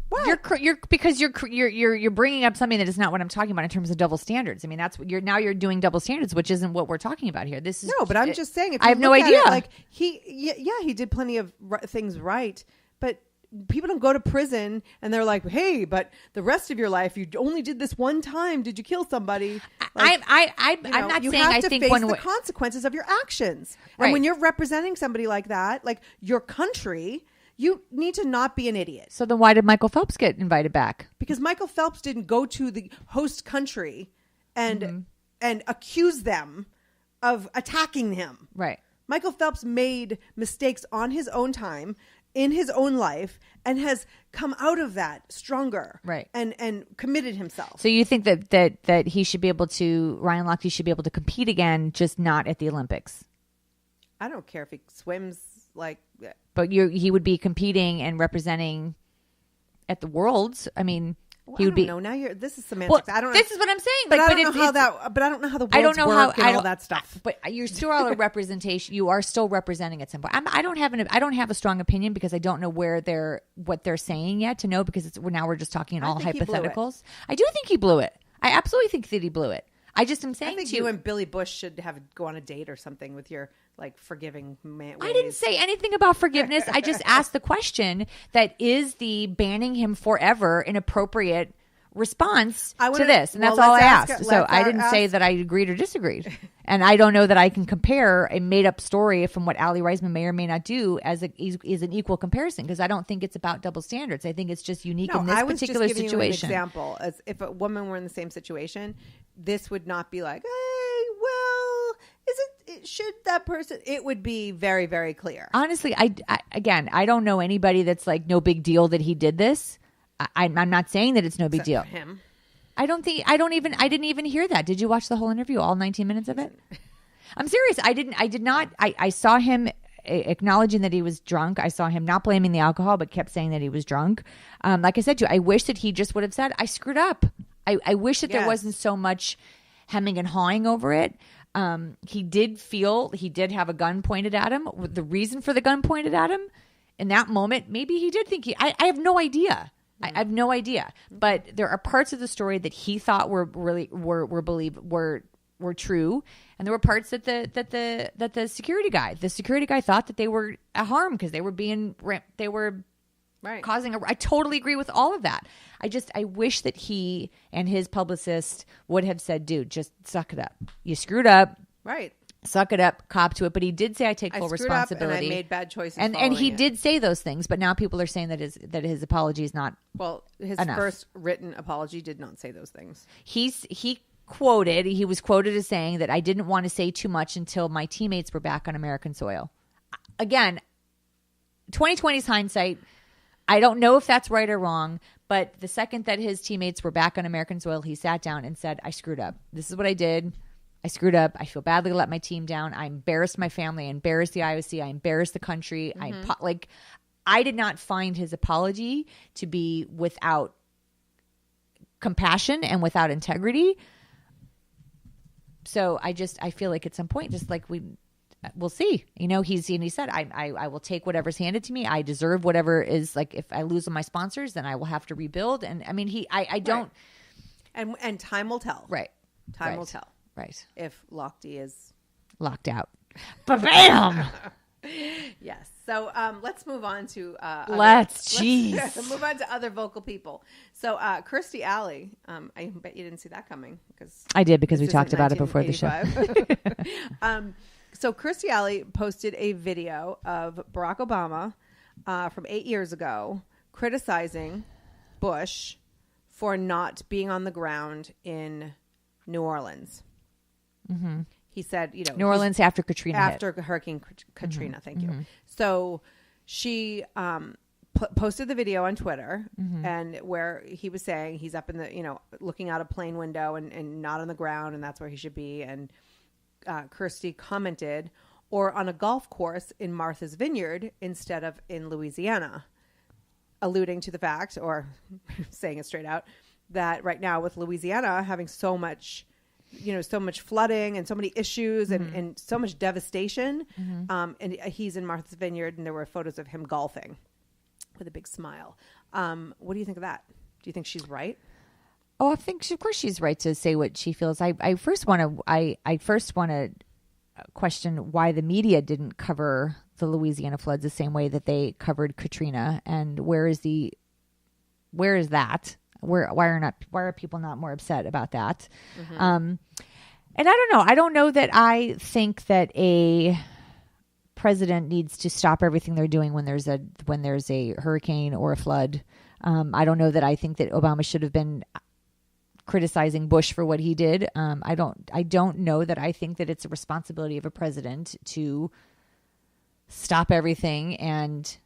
What? You're bringing up something that is not what I'm talking about in terms of double standards. I mean, you're doing double standards, which isn't what we're talking about here. This is no, but I'm just saying. If I have no idea. He did plenty of things right, but people don't go to prison and they're like, hey, but the rest of your life, you only did this one time. Did you kill somebody? I'm not saying I think face the consequences of your actions. Right. And when you're representing somebody like that, like your country, you need to not be an idiot. So then why did Michael Phelps get invited back? Because Michael Phelps didn't go to the host country and accuse them of attacking him. Right. Michael Phelps made mistakes on his own time, in his own life, and has come out of that stronger, right, and committed himself. So you think that he should be able to, Ryan Lochte should be able to compete again, just not at the Olympics? I don't care if he swims but he would be competing and representing at the Worlds. I mean, he would be. No, now this is semantics. Well, I don't know. This is what I'm saying. But I don't know how that. But I don't know how the worlds I don't know work how and all that stuff. But you're still a representation. You are still representing at some point. I don't have a strong opinion because I don't know what they're saying yet to know, because we're just talking in all hypotheticals. I do think he blew it. I absolutely think that he blew it. I just am saying I think you and Billy Bush should go on a date or something with your forgiving man. I didn't say anything about forgiveness. I just asked the question that is the banning him forever an appropriate response to this, and that's all I asked. So I didn't say that I agreed or disagreed, and I don't know that I can compare a made-up story from what Alley Reisman may or may not do as an equal comparison, because I don't think it's about double standards. I think it's just unique in this particular situation. You an example, as if a woman were in the same situation, this would not be like, hey, well, should that person? It would be very, very clear. Honestly, I don't know anybody that's like, no big deal that he did this. I'm not saying that it's no big deal. For him. I didn't even hear that. Did you watch the whole interview, all 19 minutes of it? I'm serious. I did not. I saw him acknowledging that he was drunk. I saw him not blaming the alcohol, but kept saying that he was drunk. Like I said to you, I wish that he just would have said, I screwed up. I wish that there wasn't so much hemming and hawing over it. He did have a gun pointed at him. The reason for the gun pointed at him in that moment, maybe he did think I have no idea. I have no idea. But there are parts of the story that he thought were true, and there were parts that the security guy thought that they were a harm because they were right. causing I totally agree with all of that. I wish that he and his publicist would have said, dude, just suck it up. You screwed up. Right. Suck it up, cop to it. But he did say, I take full responsibility. Up and I made bad choices. And he did say those things, but now people are saying that his apology is not his enough. First written apology did not say those things. He was quoted as saying that I didn't want to say too much until my teammates were back on American soil. Again, 2020's hindsight. I don't know if that's right or wrong, but the second that his teammates were back on American soil, he sat down and said, I screwed up. This is what I did. I screwed up. I feel badly, let my team down. I embarrassed my family. I embarrassed the IOC. I embarrassed the country. I did not find his apology to be without compassion and without integrity. So I feel like at some point, just like we'll see. You know, he said, I will take whatever's handed to me. I deserve whatever is, like, if I lose my sponsors, then I will have to rebuild. And I mean, I don't. Right. And time will tell. Right. Time will tell. Right. If Lochte is locked out. Ba-bam! Yes. So let's move on to let's move on to other vocal people. So Kirstie Alley, I bet you didn't see that coming because I did, because we talked about it before the show. So Kirstie Alley posted a video of Barack Obama from 8 years ago criticizing Bush for not being on the ground in New Orleans. Mm-hmm. He said, you know, New Orleans after Katrina after Hurricane Katrina. Mm-hmm. Thank you. Mm-hmm. So she posted the video on Twitter, and where he was saying he's up in the, you know, looking out a plane window and not on the ground, and that's where he should be. And Kirstie commented, or on a golf course in Martha's Vineyard instead of in Louisiana, alluding to the fact, or saying it straight out, that right now with Louisiana having so much, you know, so much flooding and so many issues and so much devastation. And he's in Martha's Vineyard, and there were photos of him golfing with a big smile. What do you think of that? Do you think she's right? Oh, I think of course she's right to say what she feels. I first want to question why the media didn't cover the Louisiana floods the same way that they covered Katrina, and where is that? Why are people not more upset about that? And I don't know. I don't know that I think that a president needs to stop everything they're doing when there's a hurricane or a flood. I don't know that I think that Obama should have been criticizing Bush for what he did. I don't know that I think that it's a responsibility of a president to stop everything and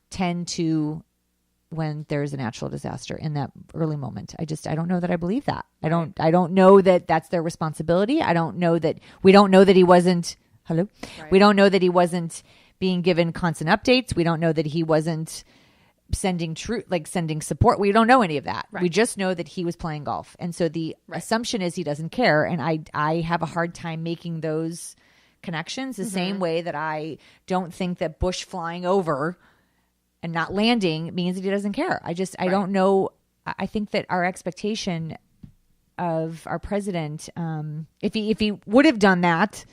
tend to when there's a natural disaster in that early moment. I don't know that I believe that. I don't know that that's their responsibility. We don't know that he wasn't, hello? Right. We don't know that he wasn't being given constant updates. We don't know that he wasn't sending support. We don't know any of that. Right. We just know that he was playing golf. And so the assumption is he doesn't care. And I have a hard time making those connections the same way that I don't think that Bush flying over and not landing means that he doesn't care. I don't know. I think that our expectation of our president, if he would have done that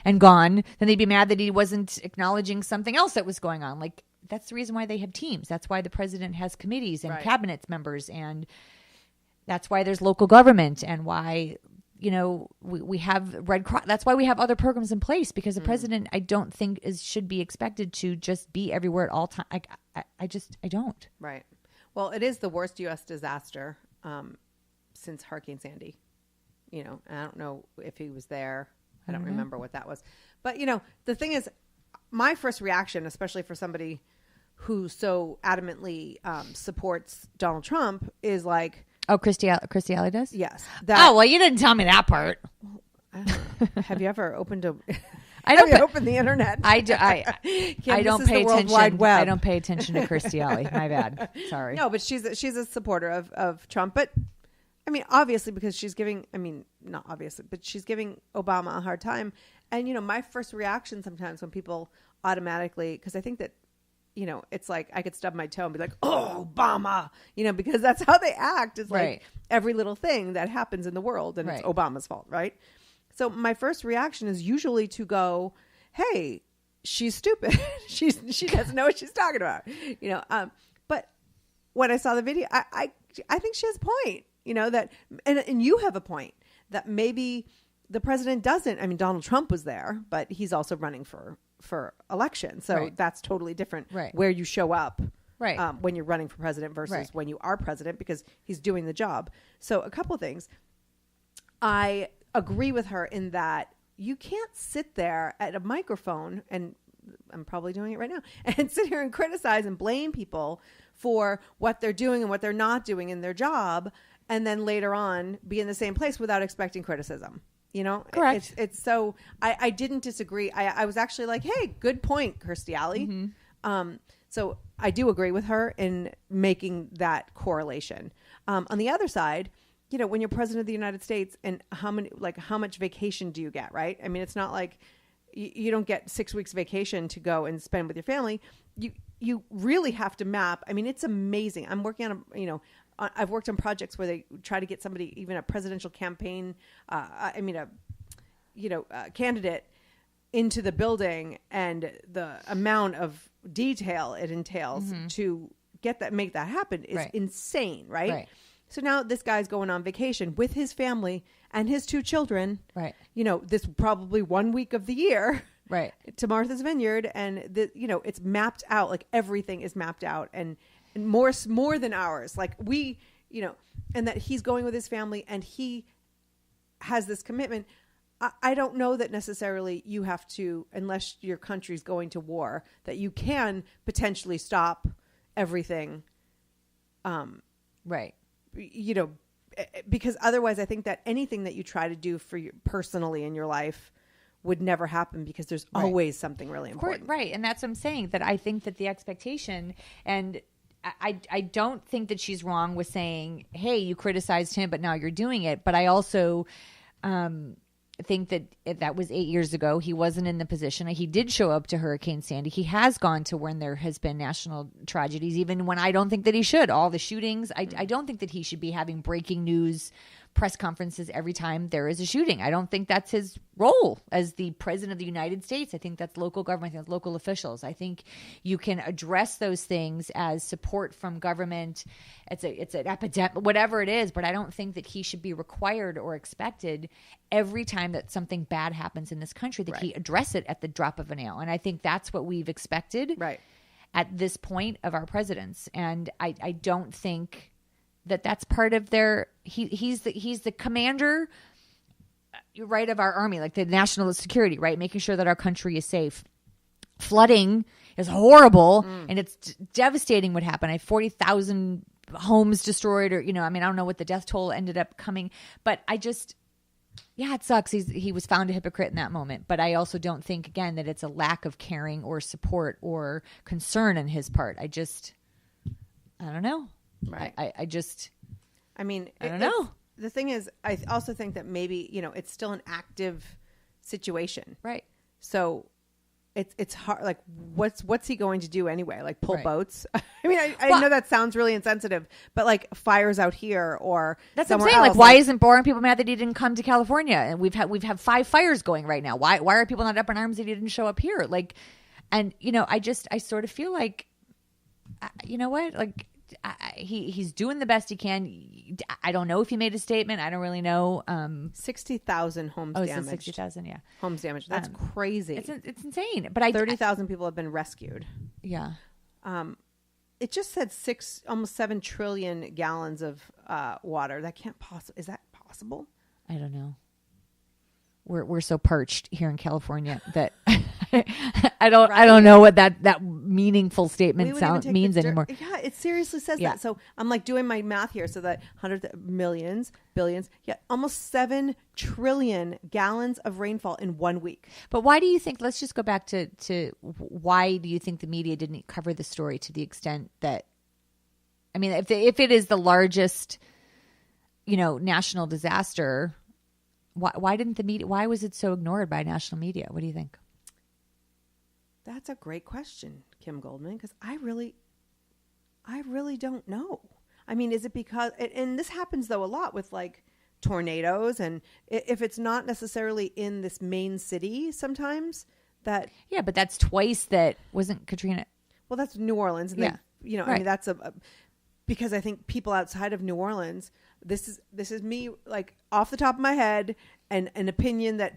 and gone, then they'd be mad that he wasn't acknowledging something else that was going on. Like, that's the reason why they have teams. That's why the president has committees and cabinet members, and that's why there's local government, and why, you know, we have Red Cross. That's why we have other programs in place, because the president, I don't think should be expected to just be everywhere at all time. I don't. Right. Well, it is the worst U.S. disaster since Hurricane Sandy. You know, I don't know if he was there. I don't remember what that was. But, you know, the thing is, my first reaction, especially for somebody who so adamantly supports Donald Trump, is like, oh, Kirstie Alley does? Yes. Oh, well, you didn't tell me that part. Have you ever opened I don't open the internet? I don't pay attention. I don't pay attention to Kirstie Alley. My bad. Sorry. No, but she's a supporter of Trump. But I mean, obviously, because she's giving. I mean, not obviously, but she's giving Obama a hard time. And you know, my first reaction sometimes when people automatically, because I think that, you know, it's like I could stub my toe and be like, oh, Obama, you know, because that's how they act. Is like every little thing that happens in the world and it's Obama's fault, right? So my first reaction is usually to go, hey, she's stupid. she doesn't know what she's talking about, you know. But when I saw the video, I think she has a point, you know, that, and you have a point that maybe the president doesn't. I mean, Donald Trump was there, but he's also running for election. So that's totally different where you show up when you're running for president versus when you are president, because he's doing the job. So a couple of things. I agree with her in that you can't sit there at a microphone, and I'm probably doing it right now, and sit here and criticize and blame people for what they're doing and what they're not doing in their job, and then later on be in the same place without expecting criticism. You know, Correct. It's so I didn't disagree. I was actually like, hey, good point, Kirstie Alley. So I do agree with her in making that correlation. On the other side, you know, when you're president of the United States, and how much vacation do you get? Right? I mean, it's not like you don't get 6 weeks vacation to go and spend with your family. You really have to map. I mean, it's amazing. I'm working on I've worked on projects where they try to get somebody, even a presidential campaign, candidate into the building, and the amount of detail it entails to make that happen is insane, right? So now this guy's going on vacation with his family and his 2 children, right? You know, this probably 1 week of the year, right, to Martha's Vineyard, and it's mapped out. Like everything is mapped out, and more than ours. Like we, and that he's going with his family, and he has this commitment. I don't know that necessarily you have to, unless your country's going to war, that you can potentially stop everything. Right. Because otherwise I think that anything that you try to do for you personally in your life would never happen, because there's always something really important. Right. And that's what I'm saying, that I think that the expectation, and I don't think that she's wrong with saying, hey, you criticized him, but now you're doing it. But I also, think that was 8 years ago. He wasn't in the position. He did show up to Hurricane Sandy. He has gone to when there has been national tragedies, even when I don't think that he should. All the shootings, I don't think that he should be having breaking news press conferences every time there is a shooting. I don't think that's his role as the president of the United States. I think that's local government. I think that's local officials. I think you can address those things as support from government. It's an epidemic, whatever it is, but I don't think that he should be required or expected every time that something bad happens in this country that he address it at the drop of a nail. And I think that's what we've expected at this point of our presidents. And I don't think that that's part of their, he's the commander, right, of our army, like the national security, right? Making sure that our country is safe. Flooding is horrible, and it's devastating what happened. I have 40,000 homes destroyed, or, I don't know what the death toll ended up coming, but it sucks. He was found a hypocrite in that moment, but I also don't think, again, that it's a lack of caring or support or concern on his part. I don't know. Right. I don't know. The thing is, I also think that maybe, it's still an active situation. Right. So it's hard. Like, what's he going to do anyway? Like pull boats? I mean, I know that sounds really insensitive, but like fires out here or that's what I'm saying. Like, why isn't boring people mad that he didn't come to California? And we've had 5 fires going right now. Why are people not up in arms that he didn't show up here? Like, and I sort of feel like, you know what? Like, he's doing the best he can. I don't know if he made a statement. I don't really know. 60,000 homes damaged. 60,000, yeah. Homes damaged. That's crazy. It's insane. But 30,000 people have been rescued. Yeah. It just said almost 7 trillion gallons of water. That can't possibly. Is that possible? I don't know. We're so parched here in California that I don't know what that meaningful statement means anymore. Yeah, it seriously says that. So I'm like doing my math here. So that hundreds, millions, billions, almost 7 trillion gallons of rainfall in 1 week. But why do you think? Let's just go back to why do you think the media didn't cover the story to the extent that? I mean, if it is the largest, national disaster. Why didn't the media? Why was it so ignored by national media? What do you think? That's a great question, Kim Goldman, because I really don't know. I mean, is it because? And this happens though a lot with like tornadoes, and if it's not necessarily in this main city, sometimes that. Yeah, but that's twice that wasn't Katrina. Well, that's New Orleans, and I mean that's because I think people outside of New Orleans. This is me, like off the top of my head, and an opinion that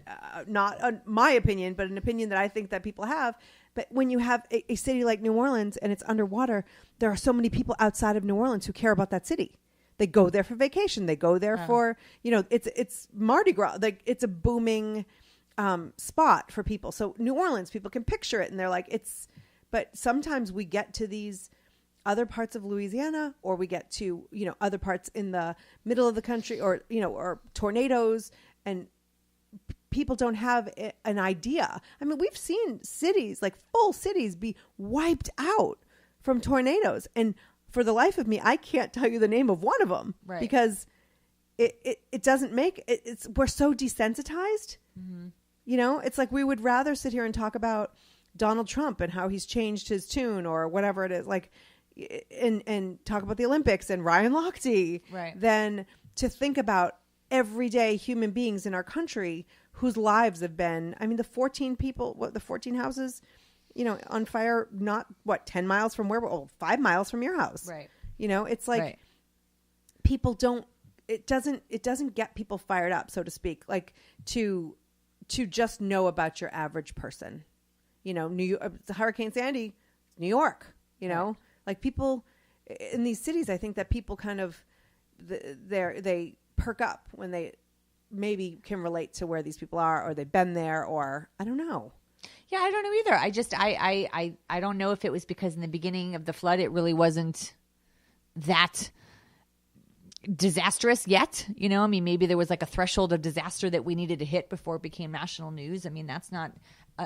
not my opinion, but an opinion that I think that people have. But when you have a city like New Orleans and it's underwater, there are so many people outside of New Orleans who care about that city. They go there for vacation. They go there for it's Mardi Gras. Like it's a booming spot for people. So New Orleans, people can picture it, and they're like it's. But sometimes we get to these other parts of Louisiana, or we get to, other parts in the middle of the country, or tornadoes, and people don't have an idea. I mean, we've seen cities, like full cities, be wiped out from tornadoes. And for the life of me, I can't tell you the name of one of them because it doesn't make it. We're so desensitized. Mm-hmm. You know, it's like we would rather sit here and talk about Donald Trump and how he's changed his tune or whatever it is, like, and talk about the Olympics and Ryan Lochte than to think about everyday human beings in our country whose lives have been, I mean, the 14 houses, you know, on fire, not 10 miles from where we're, 5 miles from your house. Right. You know, it's like people don't, it doesn't get people fired up, so to speak, like to just know about your average person. You know, Hurricane Sandy, New York, you know, like people in these cities, I think that people kind of, they perk up when they maybe can relate to where these people are, or they've been there, or I don't know. Yeah, I don't know either. I don't know if it was because in the beginning of the flood, it really wasn't that disastrous yet. You know, I mean, maybe there was like a threshold of disaster that we needed to hit before it became national news. I mean, that's not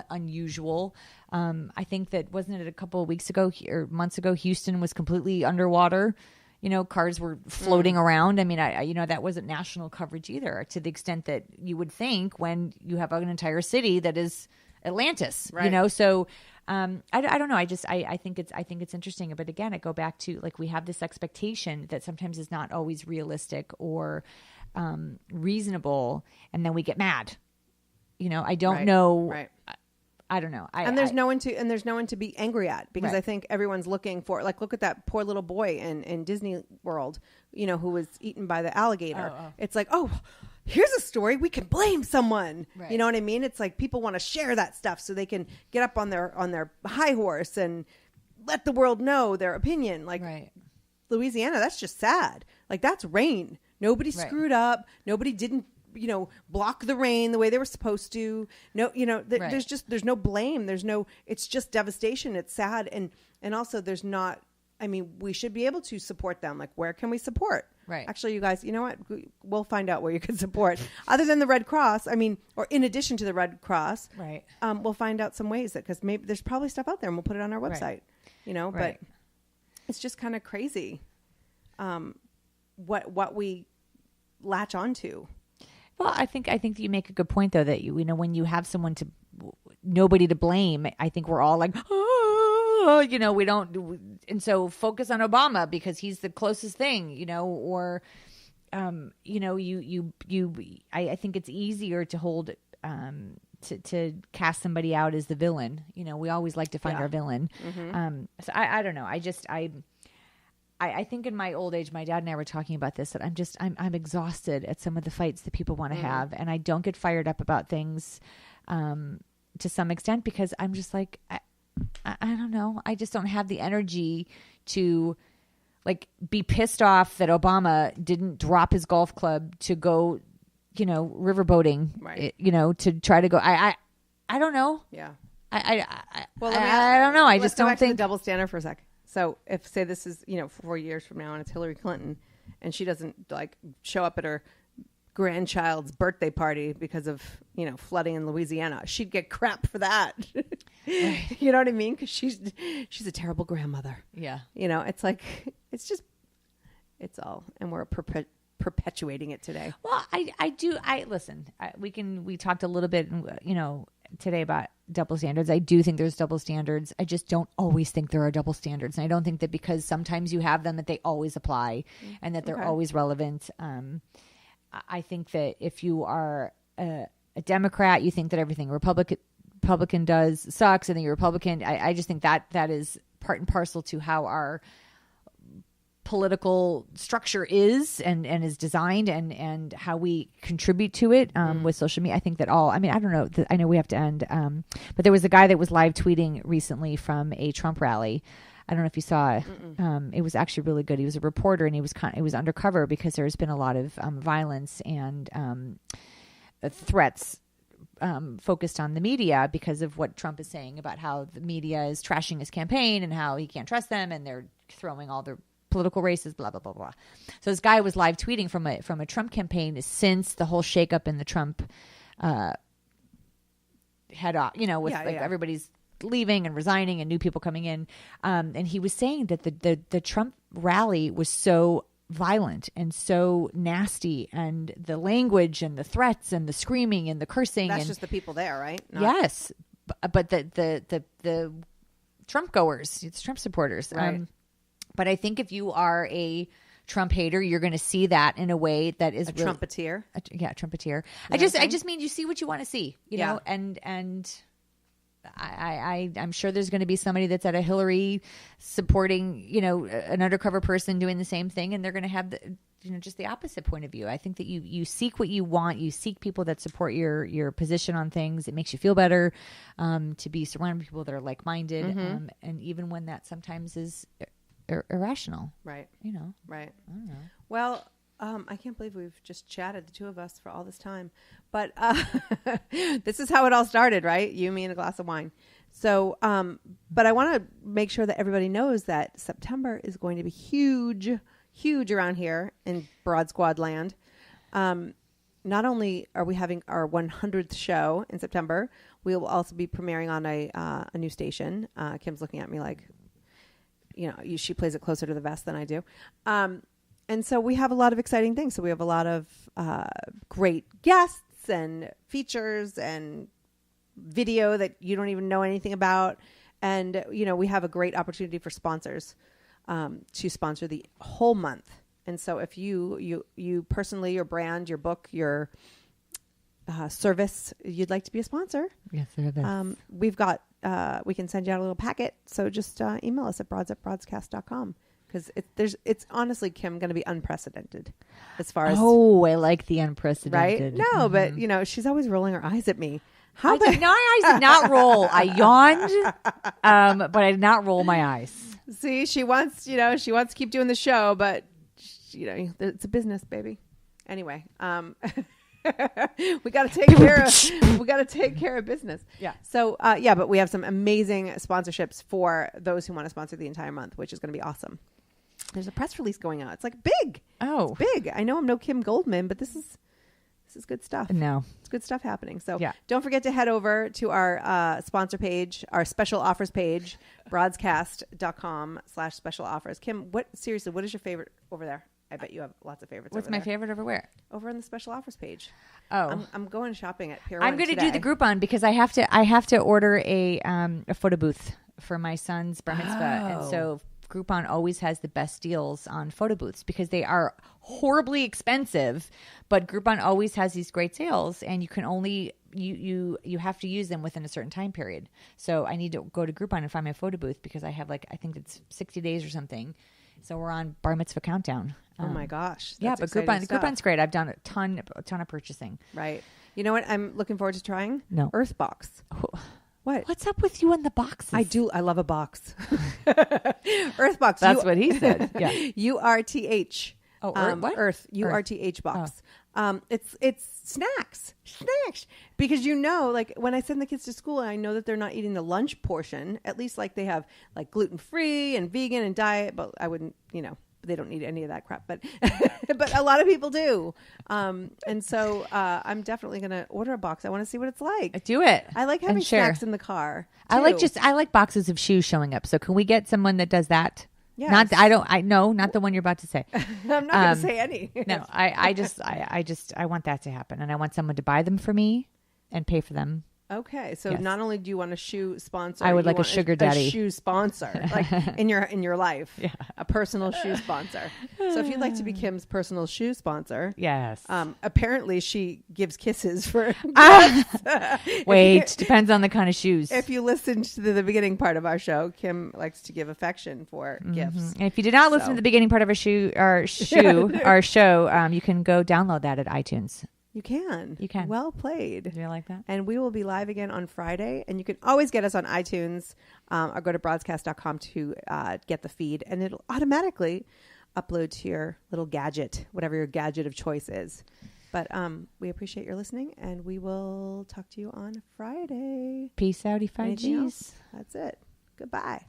unusual. I think that, wasn't it a couple of weeks ago or months ago, Houston was completely underwater. You know, cars were floating around. I mean, that wasn't national coverage either, to the extent that you would think when you have an entire city that is Atlantis, you know? So, I don't know. I think it's interesting. But again, I go back to, like, we have this expectation that sometimes is not always realistic or, reasonable. And then we get mad, you know, I don't know. Right. I don't know. There's no one to be angry at, because I think everyone's looking for, like, look at that poor little boy in Disney World, you know, who was eaten by the alligator. It's like, oh, here's a story. We can blame someone. Right. You know what I mean? It's like people want to share that stuff so they can get up on their high horse and let the world know their opinion. Like Louisiana, that's just sad. Like, that's rain. Nobody screwed up. Nobody didn't, you know, block the rain the way they were supposed to. No, you know, there's no blame. It's just devastation. It's sad. And also there's not, I mean, we should be able to support them. Like, where can we support? Right. Actually, you guys, you know what? We'll find out where you can support other than the Red Cross. I mean, or in addition to the Red Cross, we'll find out some ways because maybe there's probably stuff out there and we'll put it on our website, you know, but it's just kind of crazy. What we latch onto. Well, I think that you make a good point, though, that you know, when you have nobody to blame, I think we're all like, oh, you know, we don't, and so focus on Obama because he's the closest thing, you know, or, you know, I think it's easier to hold, to cast somebody out as the villain. You know, we always like to find our villain. Mm-hmm. So I don't know. I think in my old age, my dad and I were talking about this, that I'm exhausted at some of the fights that people want to have. And I don't get fired up about things, to some extent, because I'm just like, I don't know. I just don't have the energy to, like, be pissed off that Obama didn't drop his golf club to go, you know, riverboating, you know, to try to go. I don't know. Yeah. I don't know. I just don't think the double standard for a sec. So if, say, this is, you know, 4 years from now and it's Hillary Clinton and she doesn't, like, show up at her grandchild's birthday party because of, you know, flooding in Louisiana, she'd get crap for that. You know what I mean? Because she's a terrible grandmother. Yeah. You know, it's like, it's all, and we're perpetuating it today. Well, listen, we talked a little bit, you know, today about double standards. I do think there's double standards. I just don't always think there are double standards. And I don't think that because sometimes you have them that they always apply and that they're always relevant. I think that if you are a Democrat, you think that everything Republican does sucks, and then you're Republican. I just think that is part and parcel to how our political structure is and is designed and how we contribute to it with social media. I think that I don't know. I know we have to end. But there was a guy that was live tweeting recently from a Trump rally. I don't know if you saw it. It was actually really good. He was a reporter and he was undercover because there's been a lot of violence and threats focused on the media because of what Trump is saying about how the media is trashing his campaign and how he can't trust them and they're throwing all their political races, blah, blah, blah, blah. So this guy was live tweeting from a Trump campaign since the whole shakeup in the Trump head off, with everybody's leaving and resigning and new people coming in. And he was saying that the Trump rally was so violent and so nasty, and the language and the threats and the screaming and the cursing. That's just the people there, right? Yes. But the Trump goers, it's Trump supporters. Right. But I think if you are a Trump hater, you're going to see that in a way that is trumpeteer. Trumpeteer. I just mean you see what you want to see, you know, and I'm sure there's going to be somebody that's at a Hillary supporting, an undercover person doing the same thing, and they're going to have just the opposite point of view. I think that you seek what you want. You seek people that support your position on things. It makes you feel better to be surrounded with people that are like-minded, and even when that sometimes is irrational. Right. Right. I don't know. Well, I can't believe we've just chatted, the two of us, for all this time. But this is how it all started, right? You, me, and a glass of wine. So, but I want to make sure that everybody knows that September is going to be huge, huge around here in Broad Squad land. Not only are we having our 100th show in September, we will also be premiering on a new station. Kim's looking at me like, she plays it closer to the vest than I do. And so we have a lot of exciting things. So we have a lot of great guests and features and video that you don't even know anything about. And, we have a great opportunity for sponsors to sponsor the whole month. And so if you personally, your brand, your book, your service, you'd like to be a sponsor. Yes, we've got, we can send you out a little packet. So just email us at broadscast.com. Because it's honestly, Kim, going to be unprecedented as far as... Oh, I like the unprecedented. Right? No, but, she's always rolling her eyes at me. My eyes did not roll. I yawned, but I did not roll my eyes. See, she wants to keep doing the show, but, it's a business, baby. Anyway, we got to take care of business. Yeah. So, but we have some amazing sponsorships for those who want to sponsor the entire month, which is going to be awesome. There's a press release going on. It's like big. Oh, it's big. I know I'm no Kim Goldman, but this is good stuff. No, it's good stuff happening. So don't forget to head over to our sponsor page, our special offers page, broadscast.com/special offers. Kim, what is your favorite over there? I bet you have lots of favorites. What's my favorite over where? Over on the special offers page. Oh, I'm going shopping at Pier 1 I'm going to do the Groupon because I have to order a photo booth for my son's bar mitzvah, and so Groupon always has the best deals on photo booths because they are horribly expensive, but Groupon always has these great sales, and you can only you have to use them within a certain time period. So I need to go to Groupon and find my photo booth because I have I think it's 60 days or something. So we're on bar mitzvah countdown. Oh my gosh! Yeah, but Groupon's great. I've done a ton of purchasing. Right. You know what I'm looking forward to trying? No. Earthbox. What? What's up with you and the boxes? I do. I love a box. Earthbox. That's what he said. Yeah. URTH. Oh, what? Earth. URTH box. It's snacks because when I send the kids to school and I know that they're not eating the lunch portion, at least they have gluten-free and vegan and diet, but I wouldn't, they don't need any of that crap, but but a lot of people do. And so I'm definitely going to order a box. I want to see what it's like. Do it. I like having snacks in the car. Too. I like boxes of shoes showing up. So can we get someone that does that? Yes. Not the one you're about to say. I'm not going to say any. No, I want that to happen, and I want someone to buy them for me and pay for them. Okay, so not only do you want a shoe sponsor, I would like a sugar daddy, a shoe sponsor, in your life, a personal shoe sponsor. So if you'd like to be Kim's personal shoe sponsor, yes. Apparently she gives kisses for. Wait, depends on the kind of shows. If you listened to the beginning part of our show, Kim likes to give affection for gifts. And if you did not listen to the beginning part of our show, you can go download that at iTunes. You can. Well played. Do you like that? And we will be live again on Friday. And you can always get us on iTunes or go to broadscast.com to get the feed. And it'll automatically upload to your little gadget, whatever your gadget of choice is. But we appreciate your listening. And we will talk to you on Friday. Peace out, 5Gs. That's it. Goodbye.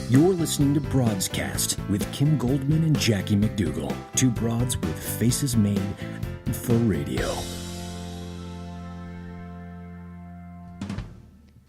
You're listening to Broadscast with Kim Goldman and Jackie McDougall. Two broads with faces made for radio.